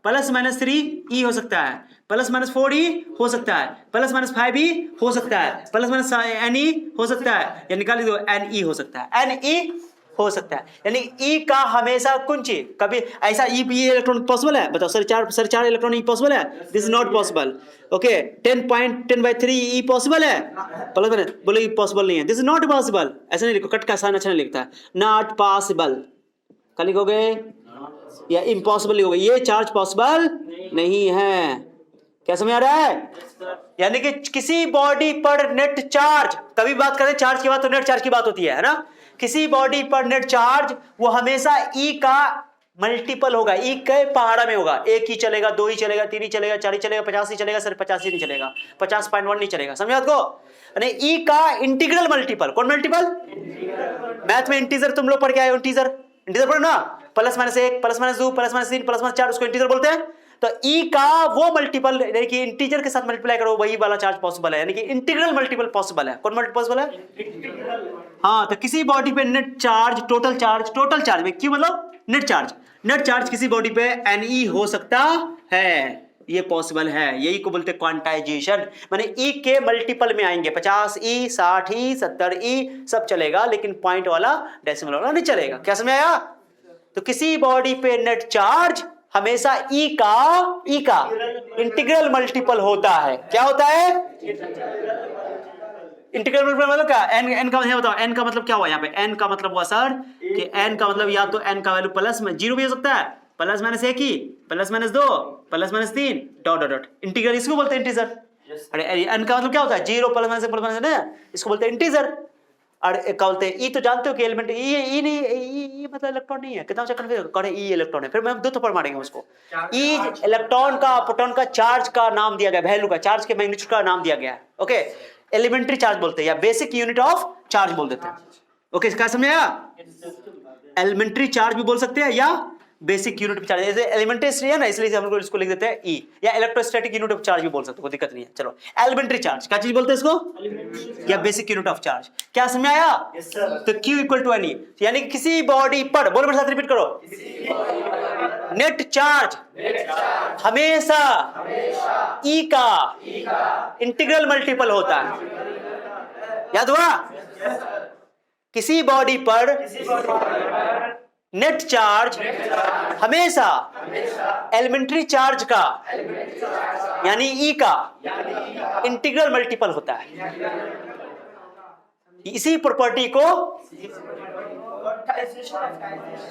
+-3e हो सकता है, +-4e हो सकता है, +-5e हो सकता है, +-ne हो सकता है, या निकाल दो ne हो सकता है, ne हो सकता है। यानी E का हमेशा कुंची कभी ऐसा E इलेक्ट्रॉन पॉसिबल है? बताओ सर 4 इलेक्ट्रॉन E पॉसिबल है? This is not possible. Okay 10.10/3 E possible है? बोलो E पॉसिबल नहीं है, दिस इज नॉट पॉसिबल। ऐसा नहीं लिखो, कट का साइन अच्छा नहीं लिखता है, नॉट पॉसिबल क्या लिखोगे, या इम्पॉसिबल लिखोगे। ये चार्ज पॉसिबल नहीं है। क्या समझ आ रहा है? यानी कि किसी बॉडी पर नेट चार्ज, कभी बात करें चार्ज की बात तो नेट चार्ज की बात होती है ना। किसी बॉडी पर नेट चार्ज वो हमेशा E का मल्टीपल होगा, E के पहाड़ा में होगा। 1 ही चलेगा, 2 ही चलेगा, 3 ही चलेगा, 4 ही चलेगा, 50 ही चलेगा, सिर्फ 50 ही नहीं चलेगा, 50.1 नहीं चलेगा। समझे आपको? यानी E का इंटीग्रल मल्टीपल। कौन मल्टीपल? मैथ में इंटीजर तुम लोग पढ़ के आए हो, इंटीजर पढ़ो ना, +-1, +-2, +-3, +-4 उसको इंटीजर बोलते हैं। तो E का वो मल्टीपल, यानी कि इंटीजर के साथ मल्टीप्लाई करो, वही वाला चार्ज पॉसिबल है, यानी कि इंटीग्रल मल्टीपल पॉसिबल है। कौन मल्टीपल पॉसिबल है? हाँ, तो किसी बॉडी पे नेट चार्ज, टोटल चार्ज में क्यों, मतलब नेट चार्ज किसी बॉडी पे Ne हो सकता है, ये पॉसिबल है। यही को बोलते हैं क्वांटाइजेशन। माने E के मल्टीपल में आएंगे, 50e, 60e, 70e सब चलेगा, लेकिन पॉइंट वाला, डेसिमल वाला नहीं चलेगा। क्या समझ आया? तो किसी बॉडी पे नेट चार्ज हमेशा E का इंटीग्रल मल्टीपल होता है। क्या होता है? इंटीग्रल मल्टीपल मतलब क्या? n का मतलब बताओ, n का मतलब क्या हुआ यहाँ पे? n का मतलब हुआ सर कि n का मतलब या तो n का वैल्यू +0 भी हो सकता है, +-1 ही, +-2, +-3 डॉट डॉट डॉट। इंटीग्रल इसको बोलते हैं इंटीजर। अरे n का मतलब क्या होता है? 0 +-1 ना, इसको बोलते हैं इंटीजर। और क्या बोलते हैं? E तो जानते हो कि एलिमेंट E नहीं, E मतलब इलेक्ट्रॉन नहीं है। कितना कंफ्यूज कर E इलेक्ट्रॉन है, फिर मैं 2 थप्पड़ मारेंगे उसको। E इलेक्ट्रॉन का, प्रोटॉन का चार्ज का नाम दिया गया, वैल्यू का, चार्ज के मैग्नीट्यूड का नाम दिया गया है। ओके, एलिमेंट्री चार्ज बोलते हैं, या बेसिक यूनिट ऑफ चार्ज बोल देते हैं। ओके, क्या समझाया? एलिमेंट्री चार्ज भी बोल सकते हैं या बेसिक यूनिट ऑफ चार्ज। जैसे एलिमेंट्री है ना, इसलिए हम लोग इसको लिख देते हैं E, या इलेक्ट्रोस्टैटिक यूनिट ऑफ चार्ज भी बोल सकते हो, कोई दिक्कत नहीं है। चलो, एलिमेंट्री चार्ज क्या चीज बोलते हैं इसको, या बेसिक यूनिट ऑफ चार्ज। क्या समझ आया? तो Q = Ne, यानी कि किसी बॉडी पर, बोलो मेरे साथ रिपीट करो, नेट चार्ज हमेशा E का इंटीग्रल मल्टीपल होता है। याद हुआ? किसी बॉडी पर नेट चार्ज हमेशा एलिमेंट्री चार्ज का, यानी E का इंटीग्रल मल्टीपल होता है। इसी प्रॉपर्टी को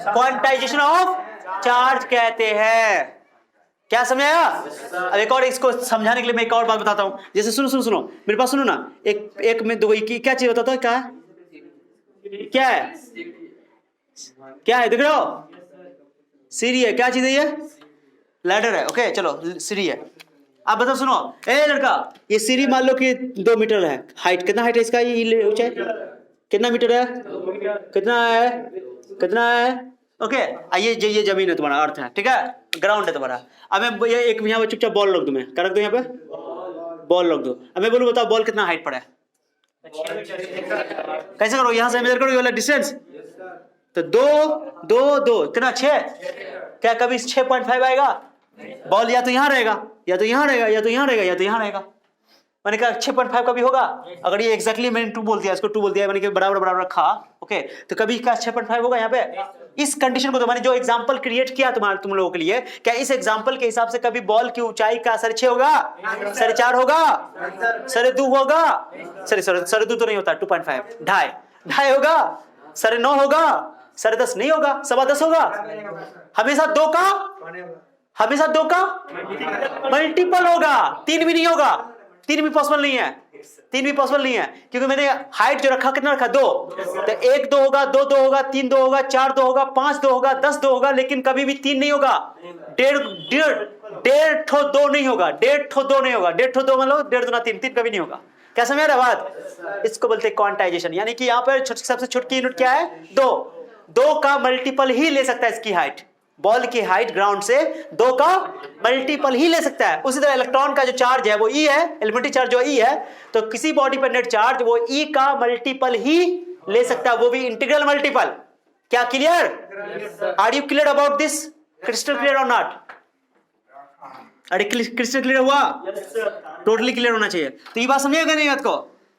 क्वांटाइजेशन ऑफ चार्ज कहते हैं। क्या समझाया? अब एक और, इसको समझाने के लिए मैं एक और बात बताता हूं। जैसे सुनो मेरे पास, सुनो ना, एक में दो क्या चीज बताता है, क्या है देख रहे हो? सीढ़ी है। क्या चीज है ये? लैडर है। ओके चलो, सीढ़ी है। आप बताओ, सुनो, ए लड़का, ये सीढ़ी मान लो कि 2 मीटर है हाइट। कितना हाइट है इसका? ये ऊंचाई कितना मीटर है? कितना है? ओके, ये जमीन है तुम्हारा, अर्थ है, ठीक है, ग्राउंड है तुम्हारा। अब मैं ये एक यहाँ पे चुपचाप बॉल रख दूं, मैं क्या रख दूं यहाँ पे? बॉल रख दो। अब मैं बोलूं बताओ बॉल कितना हाइट पर है? कैसे करो? यहां से मेजर करो ये वाला डिस्टेंस, तो 2 कितना 6। क्या कभी 6.5 आएगा? बॉल या तो यहां रहेगा, या तो यहां रहेगा, या तो यहां रहेगा, या तो यहां रहेगा। मैंने कहा 6.5 कभी होगा? अगर ये एग्जैक्टली मैंने 2 बोल दिया, इसको 2 बोल दिया, मैंने बराबर रखा, ओके, तो कभी क्या 6.5 होगा यहाँ पे? इस कंडीशन को तो मैंने जो एग्जांपल क्रिएट किया तुम लोगों के लिए, क्या इस एग्जांपल के हिसाब से कभी बॉल की ऊंचाई का 6.5 होगा, 4.5 होगा, 2.5 होगा, साढ़े 2 तो नहीं होता, 2.5, 2.5 होगा, 9.5 होगा, 10.5 नहीं होगा, 10.15 होगा, हमेशा 2 का मल्टीपल होगा, 3 भी नहीं होगा, 3 भी पॉसिबल नहीं है, 3 भी पॉसिबल नहीं है, क्योंकि मैंने हाइट जो रखा कितना रखा, 2, तो 1 2 होगा, 2 2 होगा, 3 2 होगा, 4 2 होगा, 5 2 होगा, 10 2 होगा, लेकिन कभी भी 3 नहीं होगा, 1.5 ठो 2 नहीं होगा, 1.5 ठो 2 नहीं होगा, 1.5 ठो 2 मतलब 1.5 दूना 3 कभी नहीं होगा। क्या समझ रहा बात? इसको बोलते हैं क्वांटाइजेशन, यानी कि यहाँ पर सबसे छोटी यूनिट क्या है, 2 का मल्टीपल ही ले सकता है इसकी हाइट, बॉल की हाइट ग्राउंड से 2 का मल्टीपल ही ले सकता है। उसी तरह इलेक्ट्रॉन का जो चार्ज है वो ई है, एलिमेंट्री चार्ज जो ई है, तो किसी बॉडी पर नेट चार्ज वो ई का मल्टीपल ही ले सकता है, वो भी इंटीग्रल मल्टीपल। क्या clear? Are you clear about this? Crystal clear और नॉट? अरे क्रिस्टल क्लियर हुआ? टोटली क्लियर होना चाहिए। तो ये बात समझेगा नहीं बात को?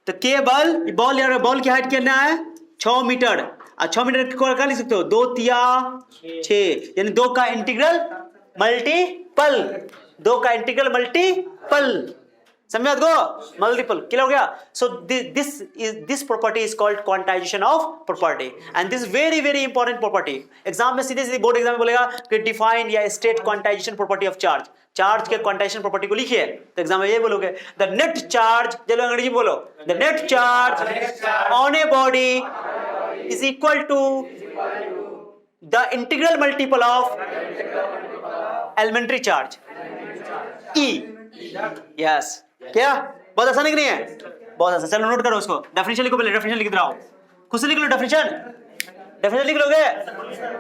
तो केवल बॉल की हाइट कितना है, 6 मीटर, और 6 मीटर को क्या लिख सकते हो, 2 तिया 6, यानी 2 का इंटीग्रल मल्टीपल, 2 का इंटीग्रल मल्टीपल, समझ बात को? मल्टीपल क्लियर हो गया? So this property is called quantization of property, and this very very important property. Exam में सीधे बोर्ड एग्जाम में बोलेगा कि डिफाइन या state quantization property of charge, charge के क्वांटाइजेशन प्रॉपर्टी को लिखिए, तो एग्जाम में ये बोलोगे, द नेट चार्ज, चलो अंग्रेजी बोलो, the net charge on a body is equal to the integral multiple of elementary charge E. Yes. क्या? बहुत आसान है कि नहीं है? बहुत आसान। चलो नोट करो उसको, डेफिनेशन लिखो, पहले डेफिनेशन लिख रहा हूं, खुद से लिख लो डेफिनेशन लिख लोगे,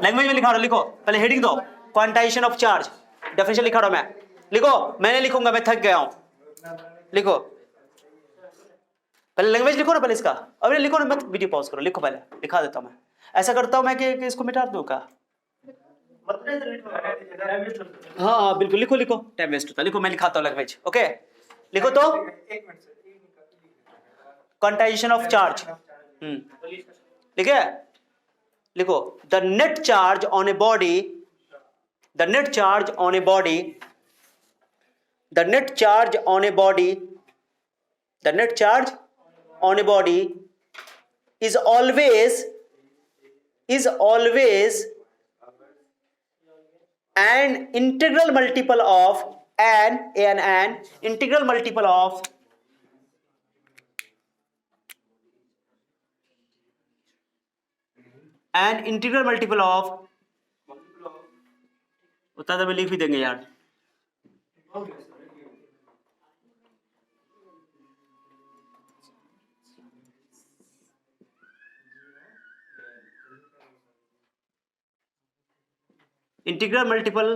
लैंग्वेज में लिखा रहा, लिखो पहले हेडिंग दो, क्वांटाइजेशन ऑफ चार्ज, डेफिनेशन लिखा रहा मैं, लिखो, मैंने लिखूंगा, मैं थक गया हूं, लिखो पहले लैंग्वेज लिखो ना, पहले इसका, अरे लिखो ना, मत वीडियो पॉज करो, लिखो पहले, लिखा देता हूं मैं, ऐसा करता हूं मैं कि इसको मिटा दूं का, हाँ बिल्कुल, लिखो, टाइम वेस्ट होता, लिखो, मैं लिखाता हूं लैंग्वेज, ओके, लिखो तो, क्वांटाइजेशन ऑफ चार्ज, ठीक है, लिखो, the net charge on a body, the net charge on a body, the net charge on a body, the net charge on a body is always an integral multiple of an integral multiple of उतना तो मैं लिख भी देंगे यार, integral multiple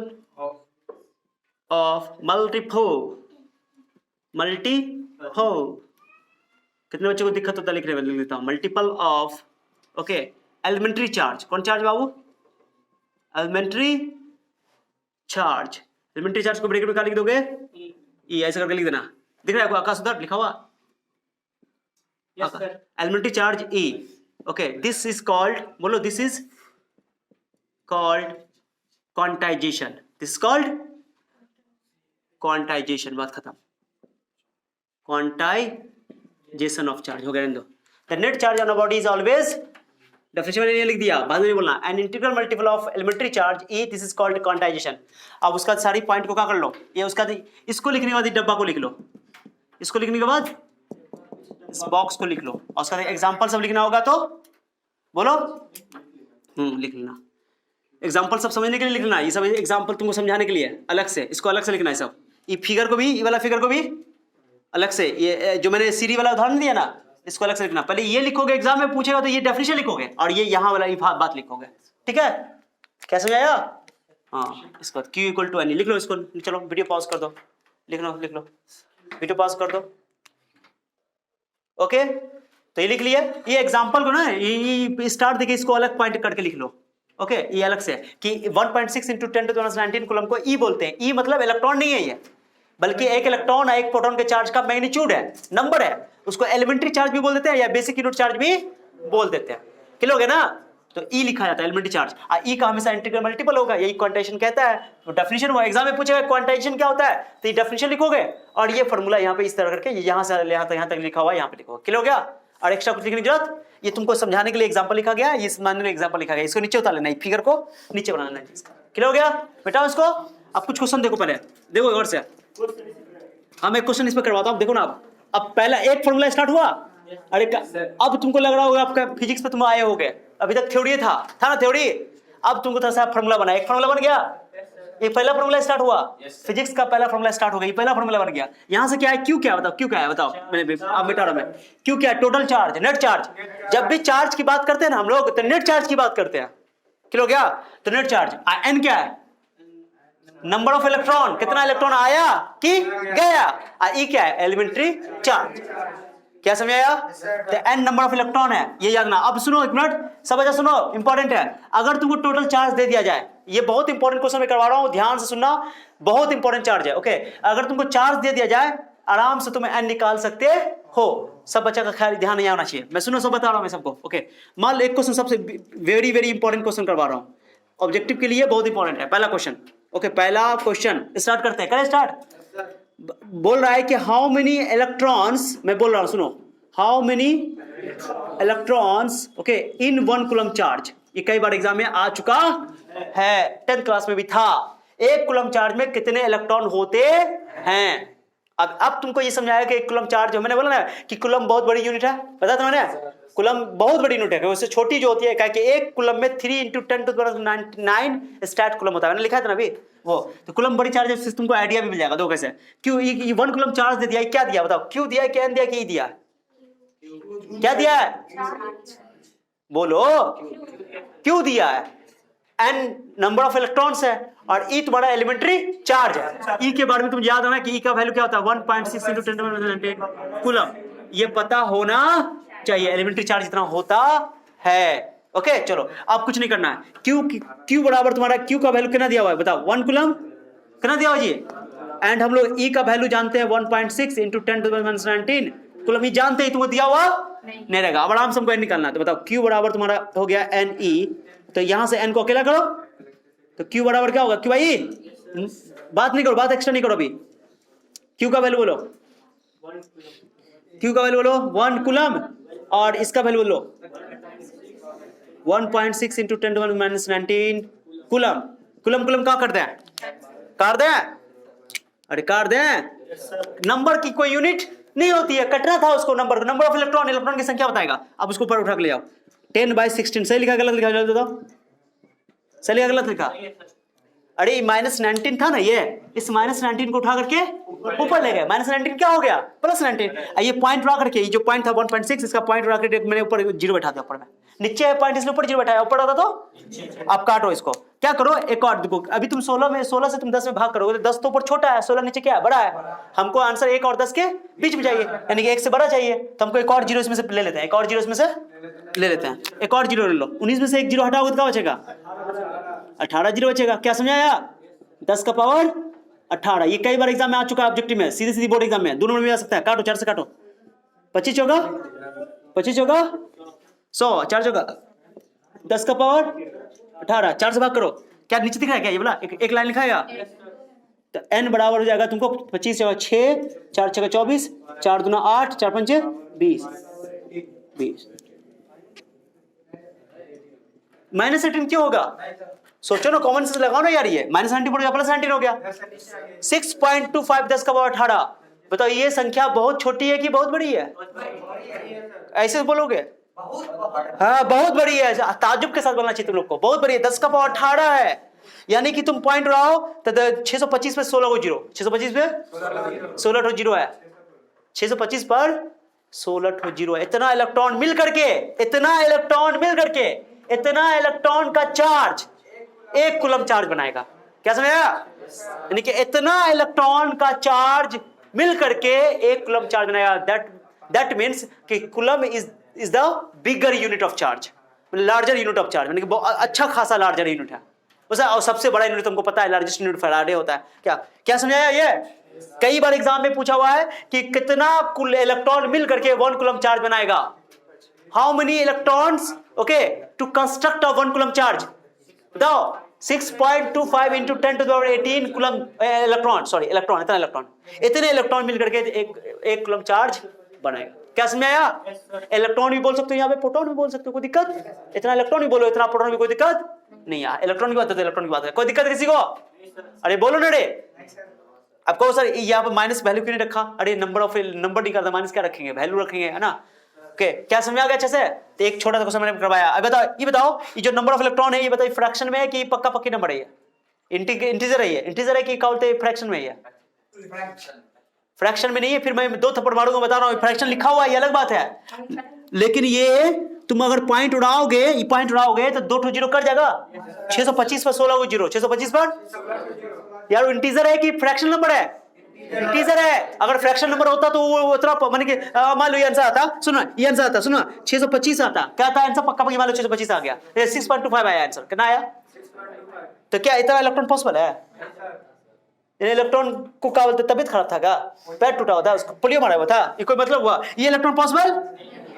of कितने बच्चों को दिक्कत होता है लिखने में, लिख लेता हूं, multiple of, okay, elementary charge, कौन चार्ज बाबू? एलिमेंट्री चार्ज, एलिमेंट्री चार्ज को ब्रैकेट में क्या लिख दोगे? ई, ऐसे करके लिख देना, दिख रहा है आपको आकाश उधर लिखा हुआ? Elementary charge E, okay, this is called, बोलो, this is called quantization, this called quantization, बात खत्म, क्वांटाइजेशन ऑफ चार्ज हो गया। The net charge on a body is always, definition मैंने लिख दिया, बाद में बोलना, an integral multiple of elementary charge E, this is called quantization. अब उसका सारी पॉइंट को क्या कर लो, ये उसका, इसको लिखने के बाद डब्बा को लिख लो, इसको लिखने के बाद इस बॉक्स को लिख लो, और उसका एग्जाम्पल सब लिखना होगा, तो बोलो, लिख लेना, एग्जाम्पल सब समझने के लिए लिखना, ये सब एग्जाम्पल तुमको समझाने के लिए अलग से, इसको अलग से लिखना है सब, ये फिगर को भी, ये वाला फिगर को भी अलग से, ये जो मैंने सीरी वाला उदाहरण दिया ना, इसको अलग से लिखना, पहले ये लिखोगे, एग्जाम में पूछेगा तो ये डेफिनेशन लिखोगे, और ये यहाँ वाला ये बात लिखोगे, ठीक है? क्या समझाया? हाँ, इसको Q इक्वल टू एन लिख लो, इसको, चलो वीडियो पॉज कर दो, लिख लो, वीडियो पॉज कर दो, ओके, तो ये लिख लिया, ये एग्जाम्पल को ना, ये स्टार्ट देखिए, इसको अलग पॉइंट करके लिख लो, ओके, ये अलग से कि 1.6 × 10⁻19 कूलम को ई बोलते हैं, ई मतलब इलेक्ट्रॉन नहीं है ये, बल्कि एक इलेक्ट्रॉन एक प्रोटॉन के चार्ज का मैग्नीट्यूड है, नंबर है, उसको एलिमेंट्री चार्ज भी बोल देते हैं या बेसिक यूनिट चार्ज भी बोल देते हैं, क्लियर हो गया ना? तो ई लिखा जाता है एलिमेंट्री चार्ज। ई का हमेशा इंटीग्रल मल्टीपल होगा, यही क्वांटाइजेशन कहता है। तो डेफिनेशन हुआ, एग्जाम में पूछेगा क्वांटाइजेशन क्या होता है, तो ये डेफिनेशन लिखोगे और ये फॉर्मूला यहाँ पे इस तरह करके यहाँ से यहाँ तक लिखा हुआ है, यहाँ पे लिखोगे, क्लियर हो गया। और एक्स्ट्रा कुछ लिखने की जरूरत, ये तुमको समझाने के लिए एग्जाम्पल लिखा गया, इस मानने में एग्जाम्पल लिखा गया, इसको नीचे उतार लेना, फिगर को नीचे बनाना है, क्लियर हो गया बेटा। इसको अब कुछ क्वेश्चन देखो, पहले देखो गौर से, हम एक क्वेश्चन इस पर करवाता हूँ, देखो ना। अब पहला एक फॉर्मूला स्टार्ट हुआ, अरे अब तुमको लग रहा होगा आपका फिजिक्स पे तुम आए होगे, अभी तक थ्योरी था ना थ्योरी, अब तुमको थोड़ा सा फॉर्मूला बना, एक फॉर्मूला बन गया, ये पहला फॉर्मूला स्टार्ट हुआ, फिजिक्स का पहला फॉर्मूला स्टार्ट हो गया, ये पहला फॉर्मूला बन गया। यहां से क्या है, क्यू क्या है बताओ, क्यू क्या है बताओ, मैंने अब मिटा रहा मैं, क्यू क्या है, टोटल चार्ज, नेट चार्ज। जब भी चार्ज की बात करते हैं ना हम लोग, तो नेट चार्ज की बात करते हैं, क्लियर हो गया। तो नेट चार्ज, एन क्या है, नंबर ऑफ इलेक्ट्रॉन, कितना इलेक्ट्रॉन आया कि गया, ई क्या है, एलिमेंट्री चार्ज, क्या समझाया, तो एन नंबर ऑफ इलेक्ट्रॉन है, ये याद ना। अब सुनो एक मिनट, सब अच्छा सुनो, इंपॉर्टेंट है, अगर तुमको टोटल चार्ज दे दिया जाए, ये बहुत इंपॉर्टेंट क्वेश्चन मैं करवा रहा हूं, ध्यान से सुनना, बहुत इंपॉर्टेंट चार्ज है, ओके। अगर तुमको चार्ज दे दिया जाए, आराम से तुम एन निकाल सकते हो, सब बच्चा का ख्याल ध्यान नहीं आना चाहिए, मैं सुनो सब बता रहा हूं मैं सबको, ओके। मान लो एक क्वेश्चन सबसे वेरी वेरी इंपॉर्टेंट क्वेश्चन करवा रहा हूं, ऑब्जेक्टिव के लिए बहुत इंपॉर्टेंट है, पहला क्वेश्चन, ओके। पहला क्वेश्चन स्टार्ट करते हैं, करें स्टार्ट। बोल रहा है कि हाउ मेनी इलेक्ट्रॉन्स, मैं बोल रहा हूं सुनो, how many electrons, okay, in one coulomb charge. ये कई बार एग्जाम में आ चुका है, 10th क्लास में भी था, एक कूलम चार्ज में कितने इलेक्ट्रॉन होते हैं। अब तुमको ये समझाया कि एक कूलम चार्ज, मैंने बोला ना कि कूलम बहुत बड़ी यूनिट है, पता था मैंने, कूलम बहुत बड़ी यूनिट है, उससे छोटी जो होती है, कि एक कूलम में 3 × 10⁹ स्टैट कूलम होता है, मैंने लिखा था ना अभी वो। तो कूलम बड़ी चार्ज है, तुमको आइडिया भी मिल जाएगा, दो कैसे, क्यों ये 1 कूलम चार्ज दे दिया, क्या दिया बताओ, क्यों दिया, क्या दिया, कि दिया, क्या दिया है, बोलो, क्यों दिया है, एन नंबर ऑफ इलेक्ट्रॉन्स है, और ई तुम्हारा एलिमेंट्री चार्ज है। ई के बारे में तुम याद होना कि ई का वैल्यू क्या होता है, 1.6 × 10⁻⁸ कूलम, ये पता होना चाहिए, एलिमेंट्री चार्ज इतना होता है, ओके। चलो अब कुछ नहीं करना है, क्यू बराबर तुम्हारा, क्यू का वैल्यू कितना दिया हुआ है बताओ, 1 कूलम कितना दिया हुआ जी, एंड हम लोग ई का वैल्यू जानते हैं 1.6 × 10⁻⁹ कूलम, ये जानते ही तुमको दिया हुआ नहीं रहेगा। अब आराम से हमको एन निकालना है, तो बताओ क्यू बराबर तुम्हारा हो गया एन ई, तो यहां से एन को अकेला करो, तो क्यू बराबर क्या होगा, क्यू आई, बात नहीं करो, बात एक्स्ट्रा नहीं करो अभी, क्यू का वैल्यू बोलो, क्यू का वैल्यू बोलो 1 कूलम, और इसका वैल्यू बोलो 1.6 × 10⁻⁹ कूलम। कूलम क्या करते हैं, काट दें, अरे काट दें, नंबर की कोई यूनिट नहीं होती है, कटना था उसको, नंबर ऑफ इलेक्ट्रॉन की संख्या बताएगा। अब उसको ऊपर उठा के ले आओ, 10/16 सही लिखा गलत लिखा, जल्दी बताओ, सही लिखा गलत लिखा, अरे -19 था ना, ये इस -19 को उठा करके ऊपर ले गए, -19 क्या हो गया, +19, ये पॉइंट उठा करके, ये जो पॉइंट था 1.6, इसका पॉइंट उठा करके मैंने ऊपर 0 बैठा दिया, ऊपर में नीचे है पॉइंट, इसलिए ऊपर 0 बैठाया, ऊपर आता तो आप काटो इसको, क्या करो, एक और देखो, अभी तुम 16 से तुम 10 में भाग करोगे, तो 10 तो ऊपर छोटा है, 16 नीचे क्या है, बड़ा है, हमको आंसर 1 और 10 के बीच में चाहिए, यानी कि 1 से बड़ा चाहिए, तो हमको एक और 0 इसमें से ले लेते हैं, एक और 0 इसमें से ले लेते हैं, एक और 0 ले लो, 19 में से एक 0 हटाओगे तो क्या बचेगा, 18 0 बचेगा, क्या समझाया, 10 का पावर 18, ये कई बार एग्जाम में आ चुका है, ऑब्जेक्टिव में, सीधी बोर्ड एग्जाम में, 2 नंबर में आ सकता है, काटो 4 से काटो, 25 होगा 100, 4 होगा 10 का पावर 18, 4 से भाग करो, क्या नीचे दिख रहा है क्या, ये बोला एक लाइन लिखा है, तो n बराबर हो जाएगा तुमको 25 जगह 6, 4 6 24, 4 दूना 8, 4 5 20, -18 क्यों होगा, सोचो ना, कॉमन सेंस लगाओ ना यार, ये -19 पड़ गया, +19 हो गया, 6.25 10 का पावर 18, बताओ ये संख्या बहुत छोटी है कि बहुत बड़ी है, ऐसे बोलोगे, हाँ बहुत बड़ी है, ताजुब के साथ बोलना चाहिए तुम लोग को, बहुत बड़ी है, 10 का पावर 18 है, यानी कि तुम पॉइंट उड़ाओ तो 625 पे 16 को 0, 625 पे 16 ठो 0 है, 625 पर 16 ठो 0 है, इतना इलेक्ट्रॉन मिल करके इतना इलेक्ट्रॉन का चार्ज 1 कूलम चार्ज बनाएगा, क्या समझ आया, यानी कि इतना इलेक्ट्रॉन का चार्ज मिल करके 1 कूलम चार्ज बनाएगा, दैट मीन्स कि coulomb is the bigger unit of charge, larger unit of charge, यानी कि अच्छा खासा लार्जर यूनिट है उसे, और सबसे बड़ा यूनिट तुमको पता है, लार्जेस्ट यूनिट फैराडे होता है, क्या समझाया, ये कई बार एग्जाम में पूछा हुआ है कि कितना इलेक्ट्रॉन मिल करके 1 कूलम चार्ज बनाएगा, how many electrons, okay, to construct a 1 coulomb charge, बताओ 6.25 into 10 to the power 18 coulomb electron, sorry electron, इतने इलेक्ट्रॉन मिल करके एक कूलम चार्ज बनाएगा। क्या समझ आया? इलेक्ट्रॉन भी बोल सकते हो, यहाँ पे प्रोटॉन भी बोल सकते हो, कोई दिक्कत? इतना इलेक्ट्रॉन भी बोलो, इतना प्रोटॉन भी, कोई दिक्कत नहीं है। इलेक्ट्रॉन की बात है, इलेक्ट्रॉन की बात है, कोई दिक्कत किसी को? अरे बोलो ना रे, अब कहो सर यहाँ पे माइनस वैल्यू क्यों नहीं रखा? अरे नंबर नहीं करता, माइनस क्या रखेंगे, वैल्यू रखेंगे, है ना? ओके, क्या समझ आ गया अच्छे से? तो एक छोटा सा क्वेश्चन मैंने करवाया। अब बताओ ये जो नंबर ऑफ इलेक्ट्रॉन है, ये बताओ फ्रैक्शन में है कि पक्का पक्की नंबर है? ये इंटीजर है, ये इंटीजर है कि क्या बोलते हैं फ्रैक्शन में? है फ्रैक्शन में नहीं है, फिर मैं 2 थप्पड़ मारूंगा, बता रहा हूँ। फ्रैक्शन लिखा हुआ है, ये अलग बात है, लेकिन ये तुम अगर पॉइंट उड़ाओगे, ये पॉइंट उड़ाओगे तो 2 ठो जीरो कर जाएगा। 625 पर 16 जीरो, 625 पर यार इंटीजर है कि फ्रैक्शन नंबर है? इंटीजर है। अगर फ्रैक्शन नंबर होता तो वो उतना माने कि मान लो ये आंसर आता, सुनो ये आंसर आता, सुनो 625 आता, क्या था आंसर? पक्का पक्की मान लो 625 आ गया, 6.25 आया आंसर, कितना आया? तो क्या इतना इलेक्ट्रॉन पॉसिबल है? इलेक्ट्रॉन को क्या बोलते, तबीयत खराब था क्या, पैर टूटा हुआ था, उसको पोलियो मारा हुआ था, ये कोई मतलब हुआ? ये इलेक्ट्रॉन पॉसिबल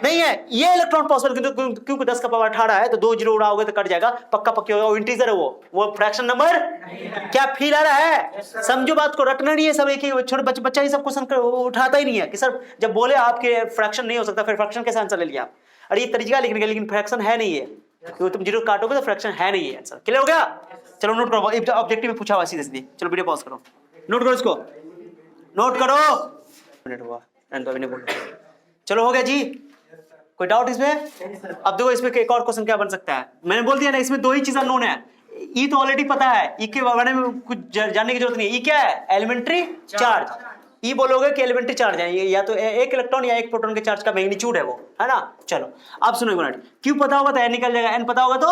नहीं है। ये इलेक्ट्रॉन पॉसिबल क्योंकि 10 का पावर 18 है, तो 2 जीरो उड़ाओगे तो कट जाएगा, पक्का पक्की होगा, वो इंटीजर है, वो फ्रैक्शन नंबर। क्या फील आ रहा है? समझो बात को, रटना नहीं है सब एक ही, छोटे बच्चा ही सब क्वेश्चन उठाता ही नहीं है कि सर जब बोले आपके फ्रैक्शन नहीं हो सकता, फिर फ्रैक्शन कैसे आंसर ले लिया आप? अरे ये तरीका लिखने का, लेकिन फ्रैक्शन है नहीं है, क्योंकि तुम जीरो काटोगे तो फ्रैक्शन है नहीं है आंसर। क्लियर हो गया? चलो नोट करो, ऑब्जेक्टिव में पूछा हुआ सीधे सीधे, चलो वीडियो पॉज करो, नोट करो इसको, नोट करो। मिनट हुआ, चलो हो गया जी, कोई डाउट इसमें? अब देखो इसमें एक और क्वेश्चन क्या बन सकता है, मैंने बोल दिया ना, इसमें 2 ही चीजें नोन है। ई तो ऑलरेडी पता है, ई के बारे में कुछ जानने की जरूरत नहीं है। ई क्या है? Elementary charge. ई बोलोगे कि एलिमेंट्री चार्ज है, या तो एक इलेक्ट्रॉन या एक प्रोटॉन के चार्ज का मैग्नीट्यूड है वो, है ना? चलो अब सुनो एक मिनट, क्यों पता होगा तो एन निकल जाएगा, एन पता होगा तो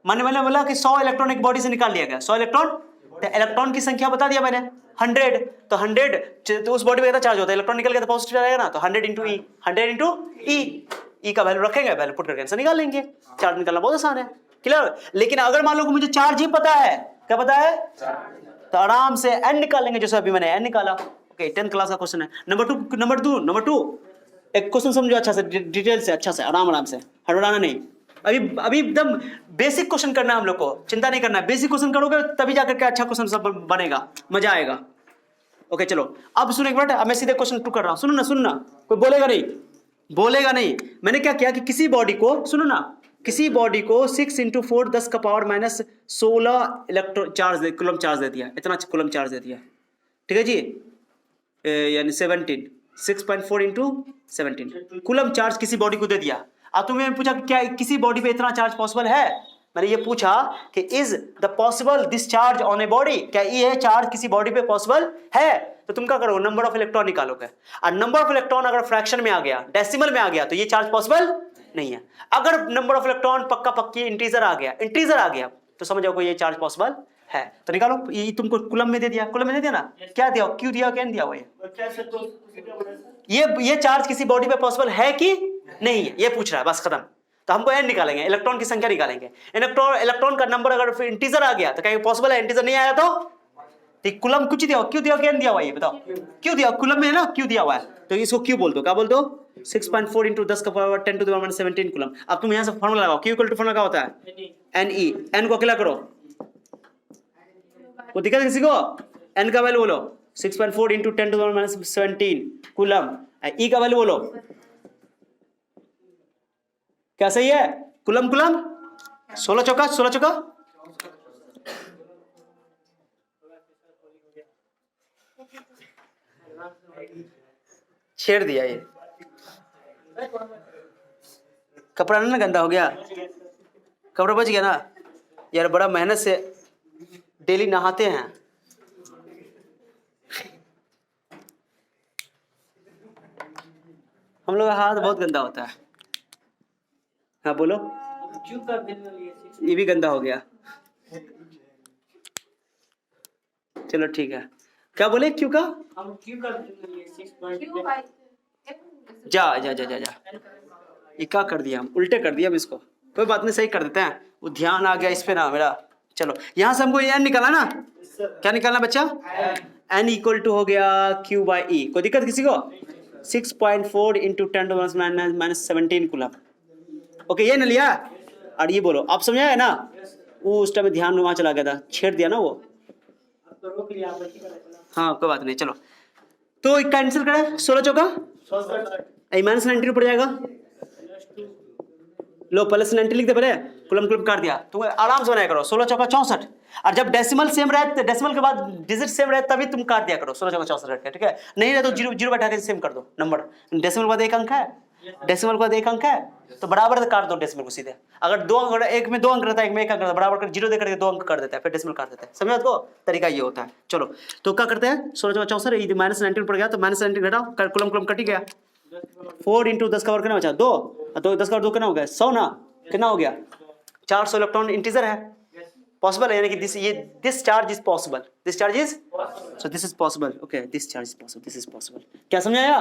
मैंने बोला कि 100 इलेक्ट्रॉन एक बॉडी से निकाल लिया गया, 100 इलेक्ट्रॉन, तो इलेक्ट्रॉन की संख्या बता दिया मैंने 100, तो 100 तो उस बॉडी में कितना चार्ज होता है? इलेक्ट्रॉन निकल गया तो पॉजिटिव आएगा ना, तो 100 इंटू ई, 100 इंटू ई का वैल्यू रखेंगे, वैल्यू पुट करके आंसर निकाल लेंगे। चार्ज निकालना बहुत आसान है, क्लियर? लेकिन अगर मान लो कि मुझे चार्ज ही पता है, क्या पता है? तो आराम से एन निकाल लेंगे, जैसे अभी मैंने एन निकाला। ओके, 10th क्लास का क्वेश्चन है। नंबर टू एक क्वेश्चन समझो अच्छा से, डिटेल से, अच्छा से, आराम से, हड़बड़ाना नहीं। अभी एकदम बेसिक क्वेश्चन करना है हम लोग को, चिंता नहीं करना है, बेसिक क्वेश्चन करोगे तभी जाकर के अच्छा क्वेश्चन सब बनेगा, मजा आएगा। ओके चलो अब सुनो एक मिनट, अब मैं सीधे क्वेश्चन 2 कर रहा हूं, सुनना, कोई बोलेगा नहीं। मैंने क्या किया कि किसी बॉडी को, सुनो ना, किसी बॉडी को 6 इंटू 4 10 का power minus 16 electron charge coulomb charge दे दिया, इतना कूलम चार्ज दे दिया, ठीक है जी, यानी 17 6.4 इंटू 17 कूलम चार्ज किसी बॉडी को दे दिया। अब तुमने पूछा क्या किसी बॉडी पे इतना चार्ज पॉसिबल है? मैंने ये पूछा कि is the possible this charge on a body, क्या ये चार्ज किसी बॉडी पे पॉसिबल है? तो तुम क्या करोगे, नंबर ऑफ इलेक्ट्रॉन निकालोगे, और नंबर ऑफ इलेक्ट्रॉन अगर फ्रैक्शन में आ गया, डेसिमल में आ गया, तो ये चार्ज पॉसिबल नहीं है। अगर नंबर ऑफ इलेक्ट्रॉन पक्का पक्की इंटीजर आ गया तो समझ जाओ ये चार्ज पॉसिबल है। तो निकालो, ये तुमको कूलम में दे दिया, ना, क्या दिया, क्यों दिया, क्या नहीं दिया वो, ये चार्ज किसी बॉडी पे पॉसिबल है कि नहीं है, ये पूछ रहा है, बस खत्म। तो हमको एन निकालेंगे, इलेक्ट्रॉन की संख्या निकालेंगे, इलेक्ट्रॉन का नंबर अगर इंटीजर आ गया तो क्या पॉसिबल है? इंटीजर नहीं आया तो कूलम कुछ दिया, क्यों दिया, क्या दिया हुआ, ये बताओ क्यों दिया? कूलम में है ना, क्यों दिया हुआ है, तो इसको क्यों बोल दो, क्या बोल दो? 6.4 इंटू 10 का power 10 to the power 17 coulomb. अब तुम यहाँ से फॉर्मूला लगाओ, क्यू इक्वल टू फॉर्मूला क्या होता है? एन ई, एन को अकेला करो, वो दिक्कत किसी को? एन का वैल्यू बोलो 6.4 into 10 to the power 17 coulomb, E का वैल्यू बोलो, क्या सही है? कूलम 16 चौका छेड़ दिया, ये कपड़ा ना गंदा हो गया, कपड़ा बच गया ना यार, बड़ा मेहनत से डेली नहाते हैं। हम लोग का हाथ बहुत गंदा होता है। हाँ बोलो, ये भी गंदा हो गया, चलो ठीक है। क्या बोले, क्यों का? जा ये क्या कर दिया, हम उल्टे कर दिया, हम इसको कोई बात नहीं, सही कर देते हैं, वो ध्यान आ गया इस पे ना मेरा। चलो यहाँ से हमको एन निकाला ना, क्या निकालना बच्चा? एन इक्वल टू हो गया क्यू बाई ई, कोई दिक्कत किसी को? 6.4 into 10 to minus 17 coulomb, okay ये ना लिया, और ये बोलो आप समझाया ना, वो उस टाइम ध्यान में वहां चला गया था, छेड़ दिया ना वो, हाँ कोई बात नहीं चलो। तो कैंसिल करें 16 चौका माइनस 90 पड़ जाएगा, लो प्लस 90 लिख दे पहले, कुलम कुलम काट दिया, तुम आराम से बनाया करो। 16 चौका 64, और जब डेसिमल सेम रहे, डेसिमल के बाद डिजिट सेम रहे तभी तुम काट दिया करो 16 चौका 64 रख के, ठीक है। नहीं रहे तो जीरो जीरो बैठा के सेम कर दो नंबर, डेसिमल के बाद एक अंक है, डेसिमल के बाद एक अंक है तो बराबर से काट दो डेसिमल को सीधे। अगर दो अंक, एक में 2 अंक रहता है, एक में 1 अंक रहता है, बराबर कर जीरो दे करके 2 अंक कर देता है, फिर डेसिमल काट देता है। समझो इसको, तरीका ये होता है। चलो तो क्या करते हैं, 16 चौका 64 माइनस 90 पड़ गया, तो माइनस 90 घटाओ, कुलम कुलम कट ही गया। 4 इंटू 10 का वर्ग कितना बचा, 2, तो 10 का वर्ग 2 कितना हो गया, 100 ना, कितना हो गया 400 इलेक्ट्रॉन इंटीजर है, पॉसिबल है, यानी कि this charge is possible, this charge is, so this is possible, okay this charge is possible, this is possible. क्या समझाया?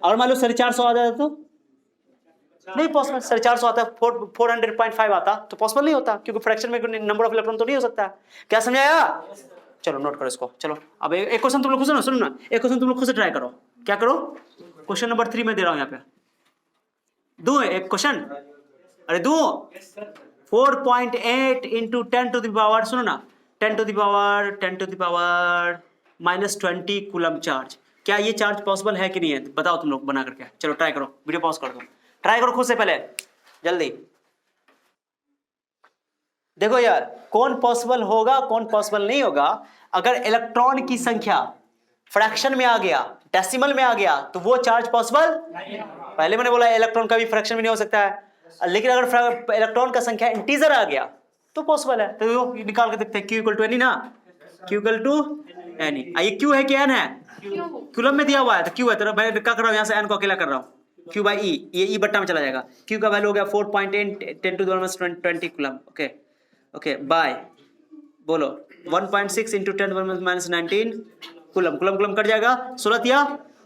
और मान लो 450 आ जाता तो नहीं पॉसिबल, 450 आता, 400.5 आता तो पॉसिबल नहीं होता, क्योंकि फ्रैक्शन में नंबर ऑफ इलेक्ट्रॉन तो नहीं हो सकता। क्या समझाया? चलो नोट करो इसको। चलो अब एक क्वेश्चन तुम लोग खुद सुनो ना, एक क्वेश्चन तुम लोग खुद से ट्राई करो। क्या करो, क्वेश्चन नंबर 3 में दे रहा हूं यहाँ पे, दो एक क्वेश्चन, अरे दो 4.8 इंटू 10 टू द पावर, सुनो ना 10 to the power -20 coulomb charge. क्या ये चार्ज पॉसिबल है कि नहीं है, बताओ तुम लोग बना करके। चलो ट्राई करो, वीडियो पॉज कर दो, ट्राई करो खुद से पहले जल्दी। देखो यार कौन पॉसिबल होगा कौन पॉसिबल नहीं होगा। अगर इलेक्ट्रॉन की संख्या फ्रैक्शन में आ गया, डेसिमल में आ गया, तो वो चार्ज पॉसिबल नहीं। पहले मैंने बोला इलेक्ट्रॉन का भी फ्रैक्शन में नहीं हो सकता है, लेकिन अगर इलेक्ट्रॉन का संख्या इंटीजर आ गया तो पॉसिबल है। तो निकाल के देखते हैं, Q इक्वल टू एन ना, Q इक्वल टू एन। ये Q है कि एन है, कूलम में दिया हुआ है तो Q है, तो मैं क्या कर रहा हूँ यहाँ से एन को अकेला कर रहा हूँ, Q बाई ई, ये ई बट्टा में चला जाएगा। Q का वैल्यू हो गया 4.8 10 to the power -20 coulomb, okay okay bye, बोलो 1.6 into 10 minus 19 coulomb, coulomb coulomb cut जाएगा, 16 या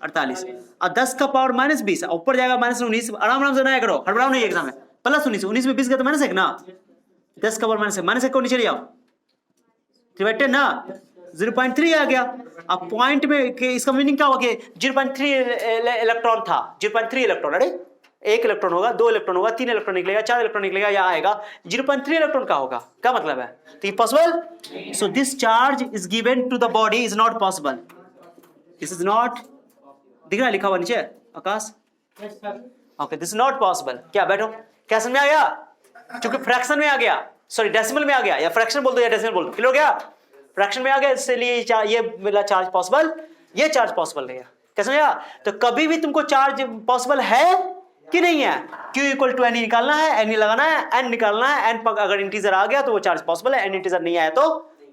48, और 10 का पावर -20, ऊपर जाएगा -19। आराम आराम से बनाया करो, हड़बड़ाओ नहीं एग्जाम में, +19 19 में 20 का तो -1 ना, 10 का पावर -1 को नीचे ले आओ, 3/10 ना, 0.3 आ गया। अब पॉइंट में इसका मीनिंग क्या हुआ कि 0.3 इलेक्ट्रॉन था, 0.3 इलेक्ट्रॉन, अरे 1 इलेक्ट्रॉन होगा, 2 इलेक्ट्रॉन होगा, 3 इलेक्ट्रॉन निकलेगा, 4 इलेक्ट्रॉन निकलेगा, या आएगा 0.3 इलेक्ट्रॉन का होगा। क्या मतलब है, तो ये possible. So this charge is given to the body is not possible, this is not, दिख रहा है लिखा हुआ नीचे Akash, okay this is not possible. क्या बैठो, क्या समझ में आ गया, क्योंकि फ्रैक्शन में आ गया, सॉरी डेसिमल में आ गया, या फ्रैक्शन बोल दो या डेसिमल बोल दो, क्लियर हो गया, फ्रैक्शन में आ गया, इसलिए ये मिला चार्ज पॉसिबल, ये चार्ज पॉसिबल नहीं है। क्या समझा? तो कभी भी तुमको चार्ज पॉसिबल है कि नहीं है, Q इक्वल टू एन निकालना है, एन लगाना है, एन निकालना है, एन अगर इंटीजर आ गया तो वो चार्ज पॉसिबल है, एन इंटीजर नहीं आया तो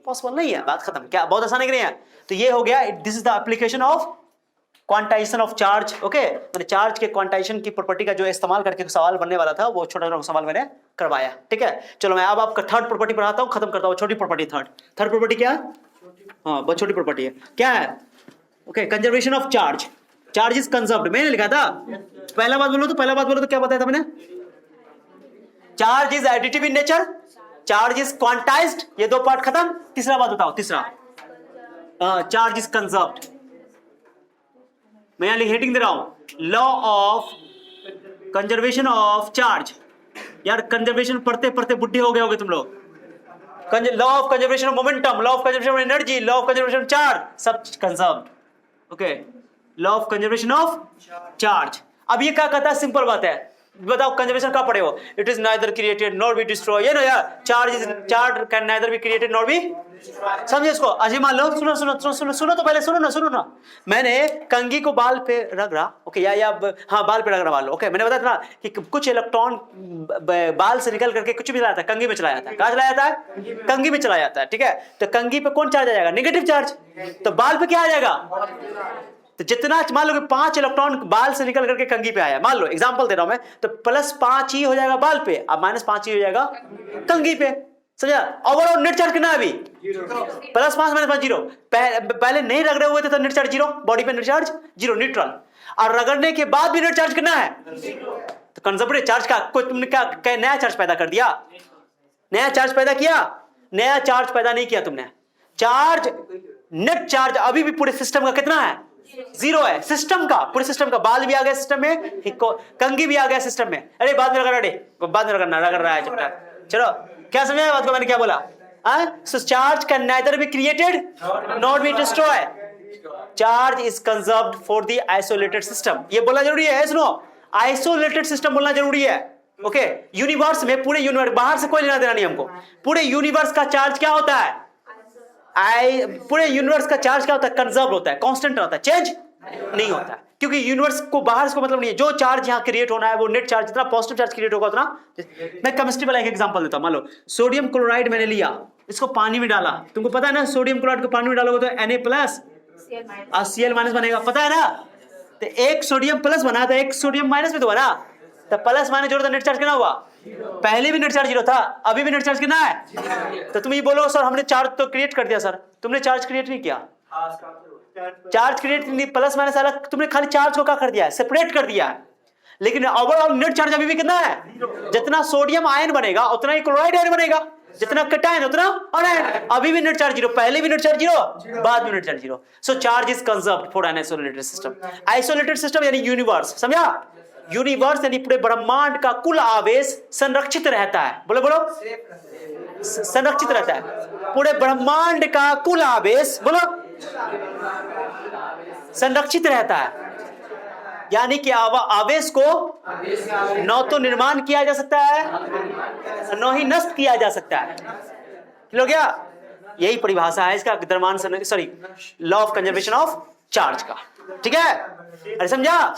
पॉसिबल नहीं है, बात खत्म। क्या बहुत आसान है कि नहीं है? तो ये हो गया, this is the application of quantization of charge, okay. मैंने चार्ज के क्वांटाइजेशन की प्रॉपर्टी का जो इस्तेमाल करके सवाल बनने वाला था, वो छोटा छोटा सवाल मैंने करवाया, ठीक है। चलो मैं अब आपका थर्ड प्रॉपर्टी पढ़ाता हूँ, खत्म करता हूँ। छोटी प्रॉपर्टी, थर्ड प्रॉपर्टी क्या, हाँ बहुत छोटी प्रॉपर्टी है, क्या है, okay conservation of charge, charge is conserved, मैंने लिखा था। पहला बात बोलो तो क्या बताया था मैंने, charge is additive in nature, charge is quantized, ये दो पार्ट खत्म। तीसरा बात बताओ, तीसरा चार्ज इज कंजर्व्ड। मैं यहां हेडिंग दे रहा हूं, law of conservation of charge. यार कंजर्वेशन पढ़ते पढ़ते बुढ़े हो गए होगे तुम लोग। Law of conservation of momentum, law of conservation of energy, law of conservation of charge, सब conserved, okay. Law of conservation of charge. अब ये क्या कहता है, सिंपल बात है, बताओ कंजर्वेशन कहाँ पढ़े हो, it is neither created nor be destroy, ये ना यार, charge can neither be created nor be, समझे इसको। अजय मान लो, सुनो तो पहले, सुनो ना, मैंने कंघी को बाल पे रख रहा, ओके, या हाँ बाल पे रख रहा, मान लो, ओके। मैंने बताया था कि कुछ इलेक्ट्रॉन बाल से निकल करके कुछ भी चलाया था, कंघी में चलाया था, कहाँ चलाया था, कंघी में चलाया जाता है, ठीक है। तो कंघी पे कौन चार्ज आ जाएगा, नेगेटिव चार्ज, तो बाल पे क्या आ जाएगा, तो जितना मान लो कि 5 इलेक्ट्रॉन बाल से निकल करके कंघी पे आया, मान लो एग्जांपल दे रहा हूं मैं, तो +5 ही हो जाएगा बाल पे, अब -5 ही हो जाएगा कंघी पे, समझा। ओवरऑल नेट चार्ज कितना है अभी, +5 -5 0। पहले नहीं रगड़े हुए थे तो नेट चार्ज 0, बॉडी पे नेट चार्ज 0 न्यूट्रल, और रगड़ने के बाद भी नेट चार्ज कितना है, तो कंजर्वेटिव चार्ज का कोई तुमने क्या नया चार्ज पैदा कर दिया, नया चार्ज पैदा किया, नया चार्ज पैदा नहीं किया तुमने। चार्ज नेट चार्ज अभी भी पूरे सिस्टम का कितना है जीरो है सिस्टम का, पूरे सिस्टम का। बाल भी आ गया सिस्टम में, कंघी भी आ गया सिस्टम में। अरे बाद में रगड़, बाद में रगड़ रहा है चुपटा। चलो क्या समझा बात को, मैंने क्या बोला? So charge can neither be created nor be destroyed. Charge is conserved for the isolated system. ये बोलना जरूरी है, सुनो, आइसोलेटेड सिस्टम बोलना जरूरी है। ओके, यूनिवर्स में, पूरे यूनिवर्स, बाहर से कोई लेना देना नहीं हमको। पूरे यूनिवर्स का चार्ज क्या होता है? पूरे यूनिवर्स का चार्ज क्या होता है? कंजर्व होता है, कांस्टेंट रहता है, चेंज नहीं होता है। क्योंकि यूनिवर्स को बाहर से को मतलब नहीं है। जो चार्ज यहाँ क्रिएट होना है वो नेट चार्ज, जितना पॉजिटिव चार्ज क्रिएट होगा उतना। मैं केमिस्ट्री वाला एक एग्जांपल देता हूं। मान लो सोडियम क्लोराइड मैंने लिया, इसको पानी में डाला। तुमको पता है ना, सोडियम क्लोराइड को पानी में डालोगे तो Na+ और Cl- बनेगा, पता है ना? तो एक सोडियम प्लस बना था, एक सोडियम माइनस भी तो बना। तो प्लस माइनस जोड़ो तो नेट चार्ज कितना हुआ? पहले भी नेट चार्ज 0 था, अभी भी नेट चार्ज कितना है? तो तुम ये बोलो सर हमने चार्ज तो क्रिएट कर दिया। सर तुमने चार्ज क्रिएट नहीं किया, चार्ज क्रिएट नहीं, प्लस माइनस अलग, तुमने खाली चार्ज को क्या कर दिया है? सेपरेट कर दिया है। लेकिन ओवरऑल नेट चार्ज अभी भी कितना है? जितना सोडियम आयन बनेगा उतना ही क्लोराइड आयन बनेगा, जितना कैटायन उतना आयन। अभी भी नेट चार्ज 0, पहले भी नेट चार्ज 0, बाद में net charge 0। So charge is conserved for an isolated system. Isolated system यानी यूनिवर्स, समझा? यूनिवर्स यानी पूरे ब्रह्मांड का कुल आवेश संरक्षित रहता है। बोलो बोलो, संरक्षित रहता है। पूरे ब्रह्मांड का कुल आवेश, बोलो, संरक्षित रहता है। यानी कि आवेश को न तो निर्माण किया जा सकता है, न ही नष्ट किया जा सकता है। हो गया? यही परिभाषा है इसका, द्रव्यमान sorry law of conservation of charge का। ठीक है, अरे समझा?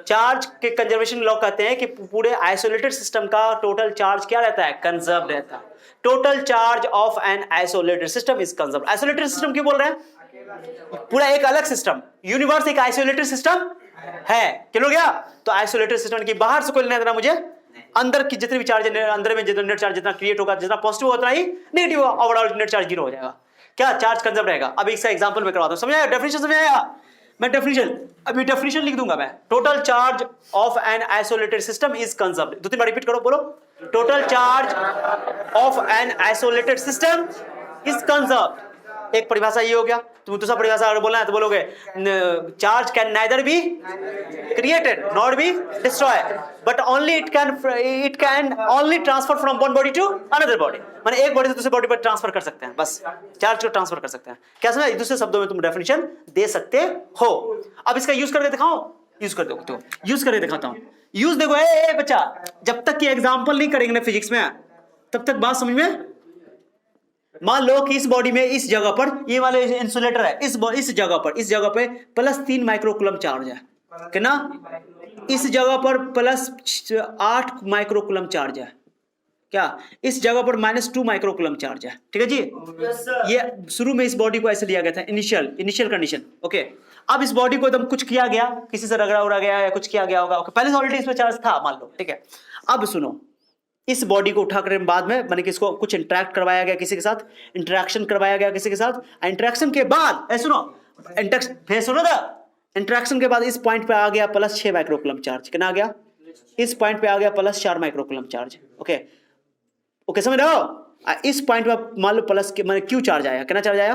चार्ज के कंजर्वेशन लॉ कहते हैं कि पूरे आइसोलेटेड सिस्टम का टोटल चार्ज क्या रहता है? कंजर्व रहता है। Total charge of an isolated system is conserve. Isolated system क्यों बोल रहे हैं? पूरा एक अलग सिस्टम, यूनिवर्स एक आइसोलेटेड सिस्टम है। क्लियर हो गया? तो आइसोलेटेड सिस्टम की बाहर से कोई लेना देना मुझे, अंदर की जितने भी चार्ज है, अंदर में जितना नेट चार्ज जितना क्रिएट होगा, जितना पॉजिटिव होगा उतना ही नेगेटिव होगा, ओवरऑल नेट चार्ज 0 हो जाएगा। क्या? चार्ज कंजर्व रहेगा। अब इसका एग्जांपल मैं करवाता हूं, समझ आया? डेफिनेशन समझ आया? मैं डेफिनेशन अभी डेफिनेशन लिख दूंगा मैं। Total charge of an isolated system is conserved. 2-3 bar repeat करो, बोलो। Total charge of an isolated system is conserved. एक परिभाषा ये हो गया। तुम दूसरा परिभाषा अगर बोलना है तो बोलोगे charge can neither be created not be destroyed but only it can only transfer from one body to another body. माने एक बॉडी से दूसरे बॉडी पर ट्रांसफर कर सकते हैं, बस चार्ज को ट्रांसफर कर सकते हैं। क्या समझा? दूसरे शब्दों में तुम डेफिनेशन दे सकते हो। अब इसका यूज करके दिखाओ, यूज कर दो तो यूज करके दिखाता हूं। यूज देखो, ए बच्चा, जब तक कि एग्जांपल नहीं करेंगे ना फिजिक्स में तब तक बात समझ में। मान लो कि इस बॉडी में इस जगह पर ये वाले इंसुलेटर है, इस जगह पे +3 माइक्रोकूलम चार्ज है, कितना? इस जगह पर +8 माइक्रोकूलम चार्ज है। क्या? इस जगह पर -2 माइक्रोकूलम चार्ज है। ठीक है जी? ये शुरू में इस बॉडी को ऐसे लिया गया था, इनिशियल कंडीशन। ओके, अब इस बॉडी को एकदम कुछ किया गया, किसी से रगड़ा उड़ा गया या कुछ किया गया होगा। ओके, पहले से ऑलरेडी इसमें चार्ज था, मान लो। ठीक है, अब सुनो, इस बॉडी को उठा कर बाद में मैंने कि इसको कुछ इंटरेक्ट करवाया गया किसी के साथ, इंटरेक्शन करवाया गया किसी के साथ। इंटरेक्शन के बाद सुनो, इंटरेक्शन के बाद इस पॉइंट पे आ गया +6 माइक्रोकूलम चार्ज। कितना आ गया? इस पॉइंट पे आ गया +4 माइक्रोकूलम चार्ज। ओके ओके, समझ रहे हो? इस पॉइंट पे मान लो प्लस के मैंने क्यू चार्ज आया। कितना चार्ज आया?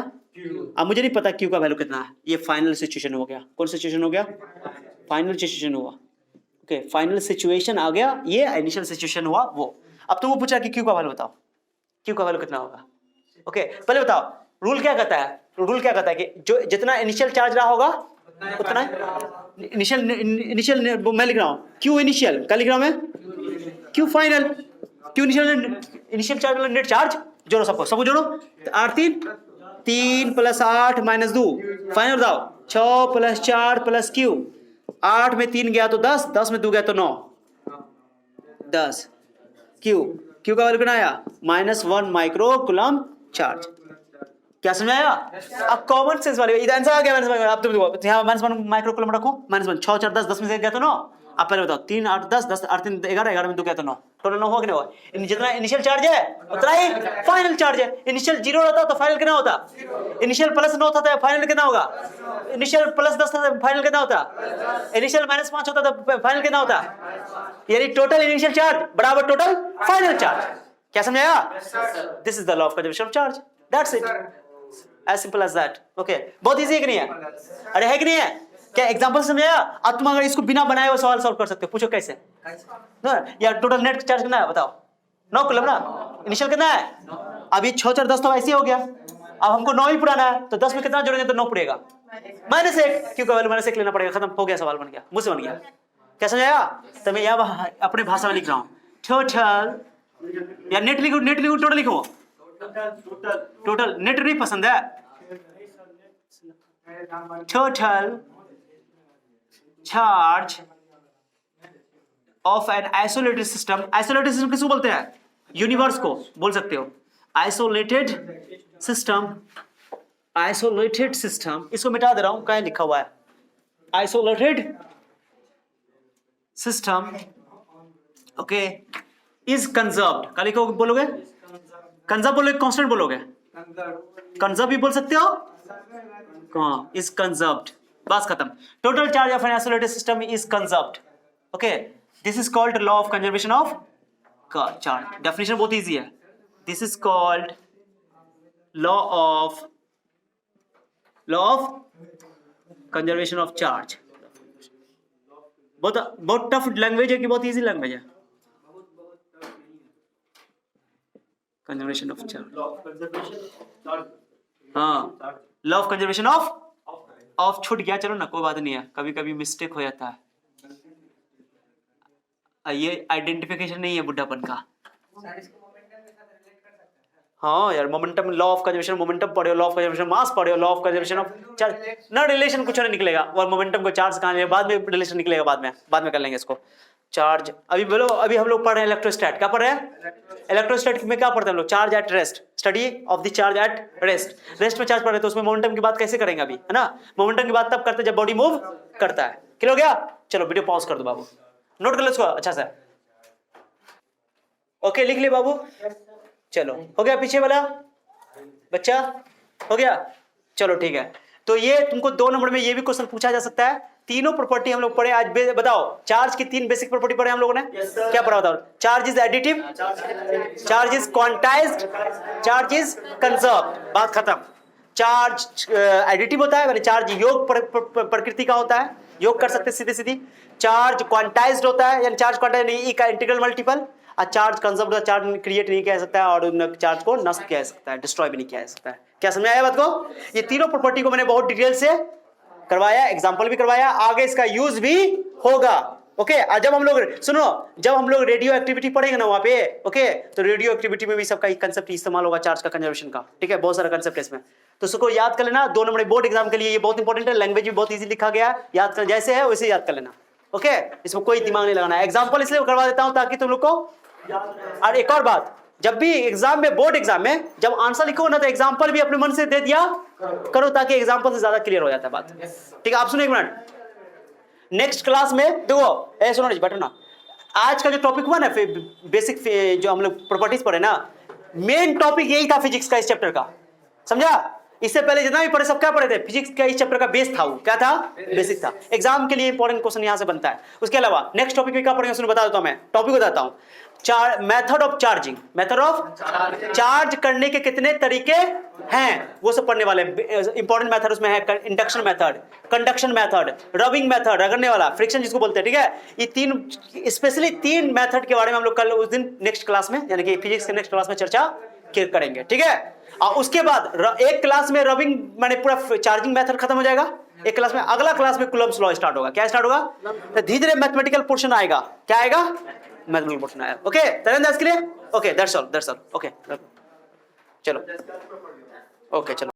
अब मुझे नहीं पता क्यू का वैल्यू कितना है। ये फाइनल सिचुएशन हो गया। कौन सिचुएशन हो गया? फाइनल सिचुएशन हुआ। ओके, फाइनल सिचुएशन आ गया, ये इनिशियल सिचुएशन हुआ वो। अब तुमको पूछा कि क्यू का वैल्यू बताओ, क्यू का वैल्यू कितना होगा? ओके, पहले बताओ रूल क्या कहता है? रूल क्या कहता है कि जो जितना इनिशियल चार्ज रहा होगा उतना इनिशियल मैं लिख रहा हूं क्यू इनिशियल, क्या लिख रहा हूं मैं? Q final. Q initial charge मतलब नेट चार्ज। जोड़ो सबको जोड़ो। 3 + 8 - 2 फाइनल बताओ। 6 + 4 + क्यू, 8 में 3 गया तो 10, 10 में 2 गया तो 9, 10। क्यू का वैल्यू कितना आया? -1 माइक्रोकूलम चार्ज। क्या समझाया? अब कॉमन सेंस वाले इधर आंसर आ गया। अब तुम यहां -1 माइक्रोकूलम रखो, -1 6 4 10, 10 में से गया तो 9। अब पहले बताओ 3 8 10 10 8 3 11, 11 में 2 गया तो 9, टोटल 9 हो कि नहीं हुआ? जितना इनिशियल चार्ज है उतना ही फाइनल चार्ज है। इनिशियल 0 रहता तो फाइनल कितना होता? इनिशियल +9 था तो फाइनल कितना होगा? इनिशियल +10 था तो फाइनल कितना होता? इनिशियल -5 होता तो फाइनल कितना होता? यानी टोटल इनिशियल चार्ज बराबर टोटल फाइनल चार्ज। क्या समझाया? This is the law of conservation of charge, that's it, as simple as that. Okay, बहुत इजी है कि नहीं है? अरे है कि नहीं है? क्या एग्जांपल समझाया? अब तुम अगर इसको बिना बनाए हुए सवाल सॉल्व कर सकते हो, पूछो कैसे? या टोटल नेट चार्ज कितना है बताओ? 9 कूलम ना। इनिशियल कितना है? अभी 6 4 10 तो ऐसे ही हो गया। अब हमको 9 ही पुराना है, तो 10 में कितना जोड़ेंगे तो 9 पड़ेगा -1, क्योंकि वैल्यू -1 लेना पड़ेगा। खत्म हो गया, सवाल बन गया, मुझसे बन गया। क्या समझाया? तो मैं यहाँ अपने भाषा में लिख रहा हूँ टोटल, या नेट लिखो, नेट लिखो, टोटल लिखो। टोटल नेट नहीं पसंद है। Total charge of an isolated system. Isolated system किसको बोलते हैं? यूनिवर्स को बोल सकते हो आइसोलेटेड सिस्टम। आइसोलेटेड सिस्टम, इसको मिटा दे रहा हूं, क्या लिखा हुआ है? Isolated system, okay, is conserved. क्या लिखोगे, बोलोगे? कंजर्व बोलोगे, कांस्टेंट बोलोगे? कंजर्व भी बोल सकते हो, हाँ, इज कंजर्व्ड। बस खत्म। Total charge of an isolated system is conserved. Okay, this is called law of conservation of charge. Definition बहुत इजी है। This is called law of conservation of charge. बहुत टफ लैंग्वेज है कि बहुत easy language है? Conservation of charge, हाँ, law of conservation of छूट गया, चलो ना, कोई बात नहीं है, कभी कभी मिस्टेक हो जाता है। ये आइडेंटिफिकेशन नहीं है बुढ़ापन का। हाँ यार, momentum, law of conservation momentum पढ़ो, लॉ ऑफ कंजर्वेशन मास पढ़ो, law of conservation of charge ना, रिलेशन कुछ नहीं निकलेगा। और मोमेंटम को चार्ज कहाँ ले, बाद में रिलेशन निकलेगा, बाद में कर लेंगे इसको। चार्ज अभी बोलो, अभी हम लोग पढ़ रहे हैं इलेक्ट्रोस्टैट। क्या पढ़ रहे हैं? इलेक्ट्रोस्टैट में क्या पढ़ते हैं हम लोग? Charge at rest, study of the charge at rest. Rest में चार्ज पढ़ रहे हैं, तो उसमें मोमेंटम की बात कैसे करेंगे अभी, है ना? मोमेंटम की बात तब करते हैं जब बॉडी मूव करता है। क्लियर हो गया? चलो वीडियो पॉज कर दो बाबू, नोट कर लो इसको अच्छा से। ओके, लिख ले बाबू। चलो, हो गया पीछे वाला बच्चा? हो गया, चलो ठीक है। तो ये तुमको 2 नंबर में ये भी क्वेश्चन पूछा जा सकता है। तीनों प्रॉपर्टी हम लोग पढ़े आज। बताओ, चार्ज की 3 बेसिक प्रॉपर्टी पढ़े हम लोगों ने। क्या पढ़ा बताओ? Charge is additive, charge is quantized, charge is conserved. बात खत्म। चार्ज एडिटिव होता है, चार्ज योग प्रकृति का होता है, योग कर सकते सीधे सीधी। चार्ज क्वांटाइज्ड होता है, यानी चार्ज क्वांटाइज नहीं, ई का इंटीग्रल मल्टीपल। और चार्ज कंजर्व होता है, चार्ज क्रिएट नहीं किया जा सकता है और चार्ज को नष्ट किया जा सकता है, डिस्ट्रॉय भी नहीं किया जा सकता है। क्या समझ आया बात को? ये तीनों प्रॉपर्टी को मैंने बहुत डिटेल से करवाया, एग्जांपल भी करवाया, आगे इसका यूज भी होगा। ओके, और जब हम लोग सुनो, जब हम लोग रेडियो एक्टिविटी पढ़ेंगे ना वहां पे, ओके, तो रेडियो एक्टिविटी में भी सबका कंसेप्ट इस्तेमाल होगा, चार्ज का कंजर्वेशन का। ठीक है, बहुत सारा कंसेप्ट है इसमें, तो उसको याद कर लेना। 2 नंबर बोर्ड एग्जाम के लिए ये बहुत इंपॉर्टेंट है। लैंग्वेज भी बहुत इजी लिखा गया, याद कर, जैसे है वैसे याद कर लेना। ओके, इसमें कोई दिमाग नहीं लगाना है। एग्जाम्पल इसलिए करवा देता हूं ताकि तुम लोग को। और एक और बात, जब भी एग्जाम में, बोर्ड एग्जाम में जब आंसर लिखो ना, तो एग्जाम्पल भी अपने मन से दे दिया करो, ताकि एग्जाम्पल से ज्यादा क्लियर हो जाता है बात। ठीक है, आप सुनो एक मिनट। नेक्स्ट क्लास में देखो, सुनो बैठो ना। आज का जो टॉपिक हुआ ना, बेसिक जो हम लोग प्रॉपर्टीज पढ़े ना, मेन टॉपिक यही था फिजिक्स का, इस चैप्टर का। समझा? इससे पहले जितना भी पढ़े सब क्या पढ़े थे? फिजिक्स का इस चैप्टर का बेस था, वो क्या था? बेसिक था। एग्जाम के लिए इंपॉर्टेंट क्वेश्चन यहां से बनता है। उसके अलावा नेक्स्ट टॉपिक में क्या पढ़ेंगे सुनो, बता देता हूं मैं, टॉपिक बताता हूं। Method of charging, method of charge करने के कितने तरीके हैं, वो सब पढ़ने वाले। इंपॉर्टेंट मेथड उसमें है induction method, conduction method, rubbing method, रगड़ने वाला, फ्रिक्शन जिसको बोलते हैं। ठीक है, ये 3 स्पेशली 3 मेथड के बारे में हम लोग कल उस दिन नेक्स्ट क्लास में, यानी कि फिजिक्स के नेक्स्ट क्लास में चर्चा करेंगे। ठीक है, और उसके बाद एक क्लास में रबिंग माने पूरा चार्जिंग मेथड खत्म हो जाएगा एक क्लास में। अगला क्लास में कूलम्ब्स लॉ स्टार्ट होगा। क्या स्टार्ट होगा? तो धीरे धीरे मैथमेटिकल पोर्शन आएगा। क्या आएगा? मैथमेटिकल पोर्शन आएगा। ओके, तरेंद्र के लिए ओके, दैट्स ऑल। ओके, चलो, ओके, चलो।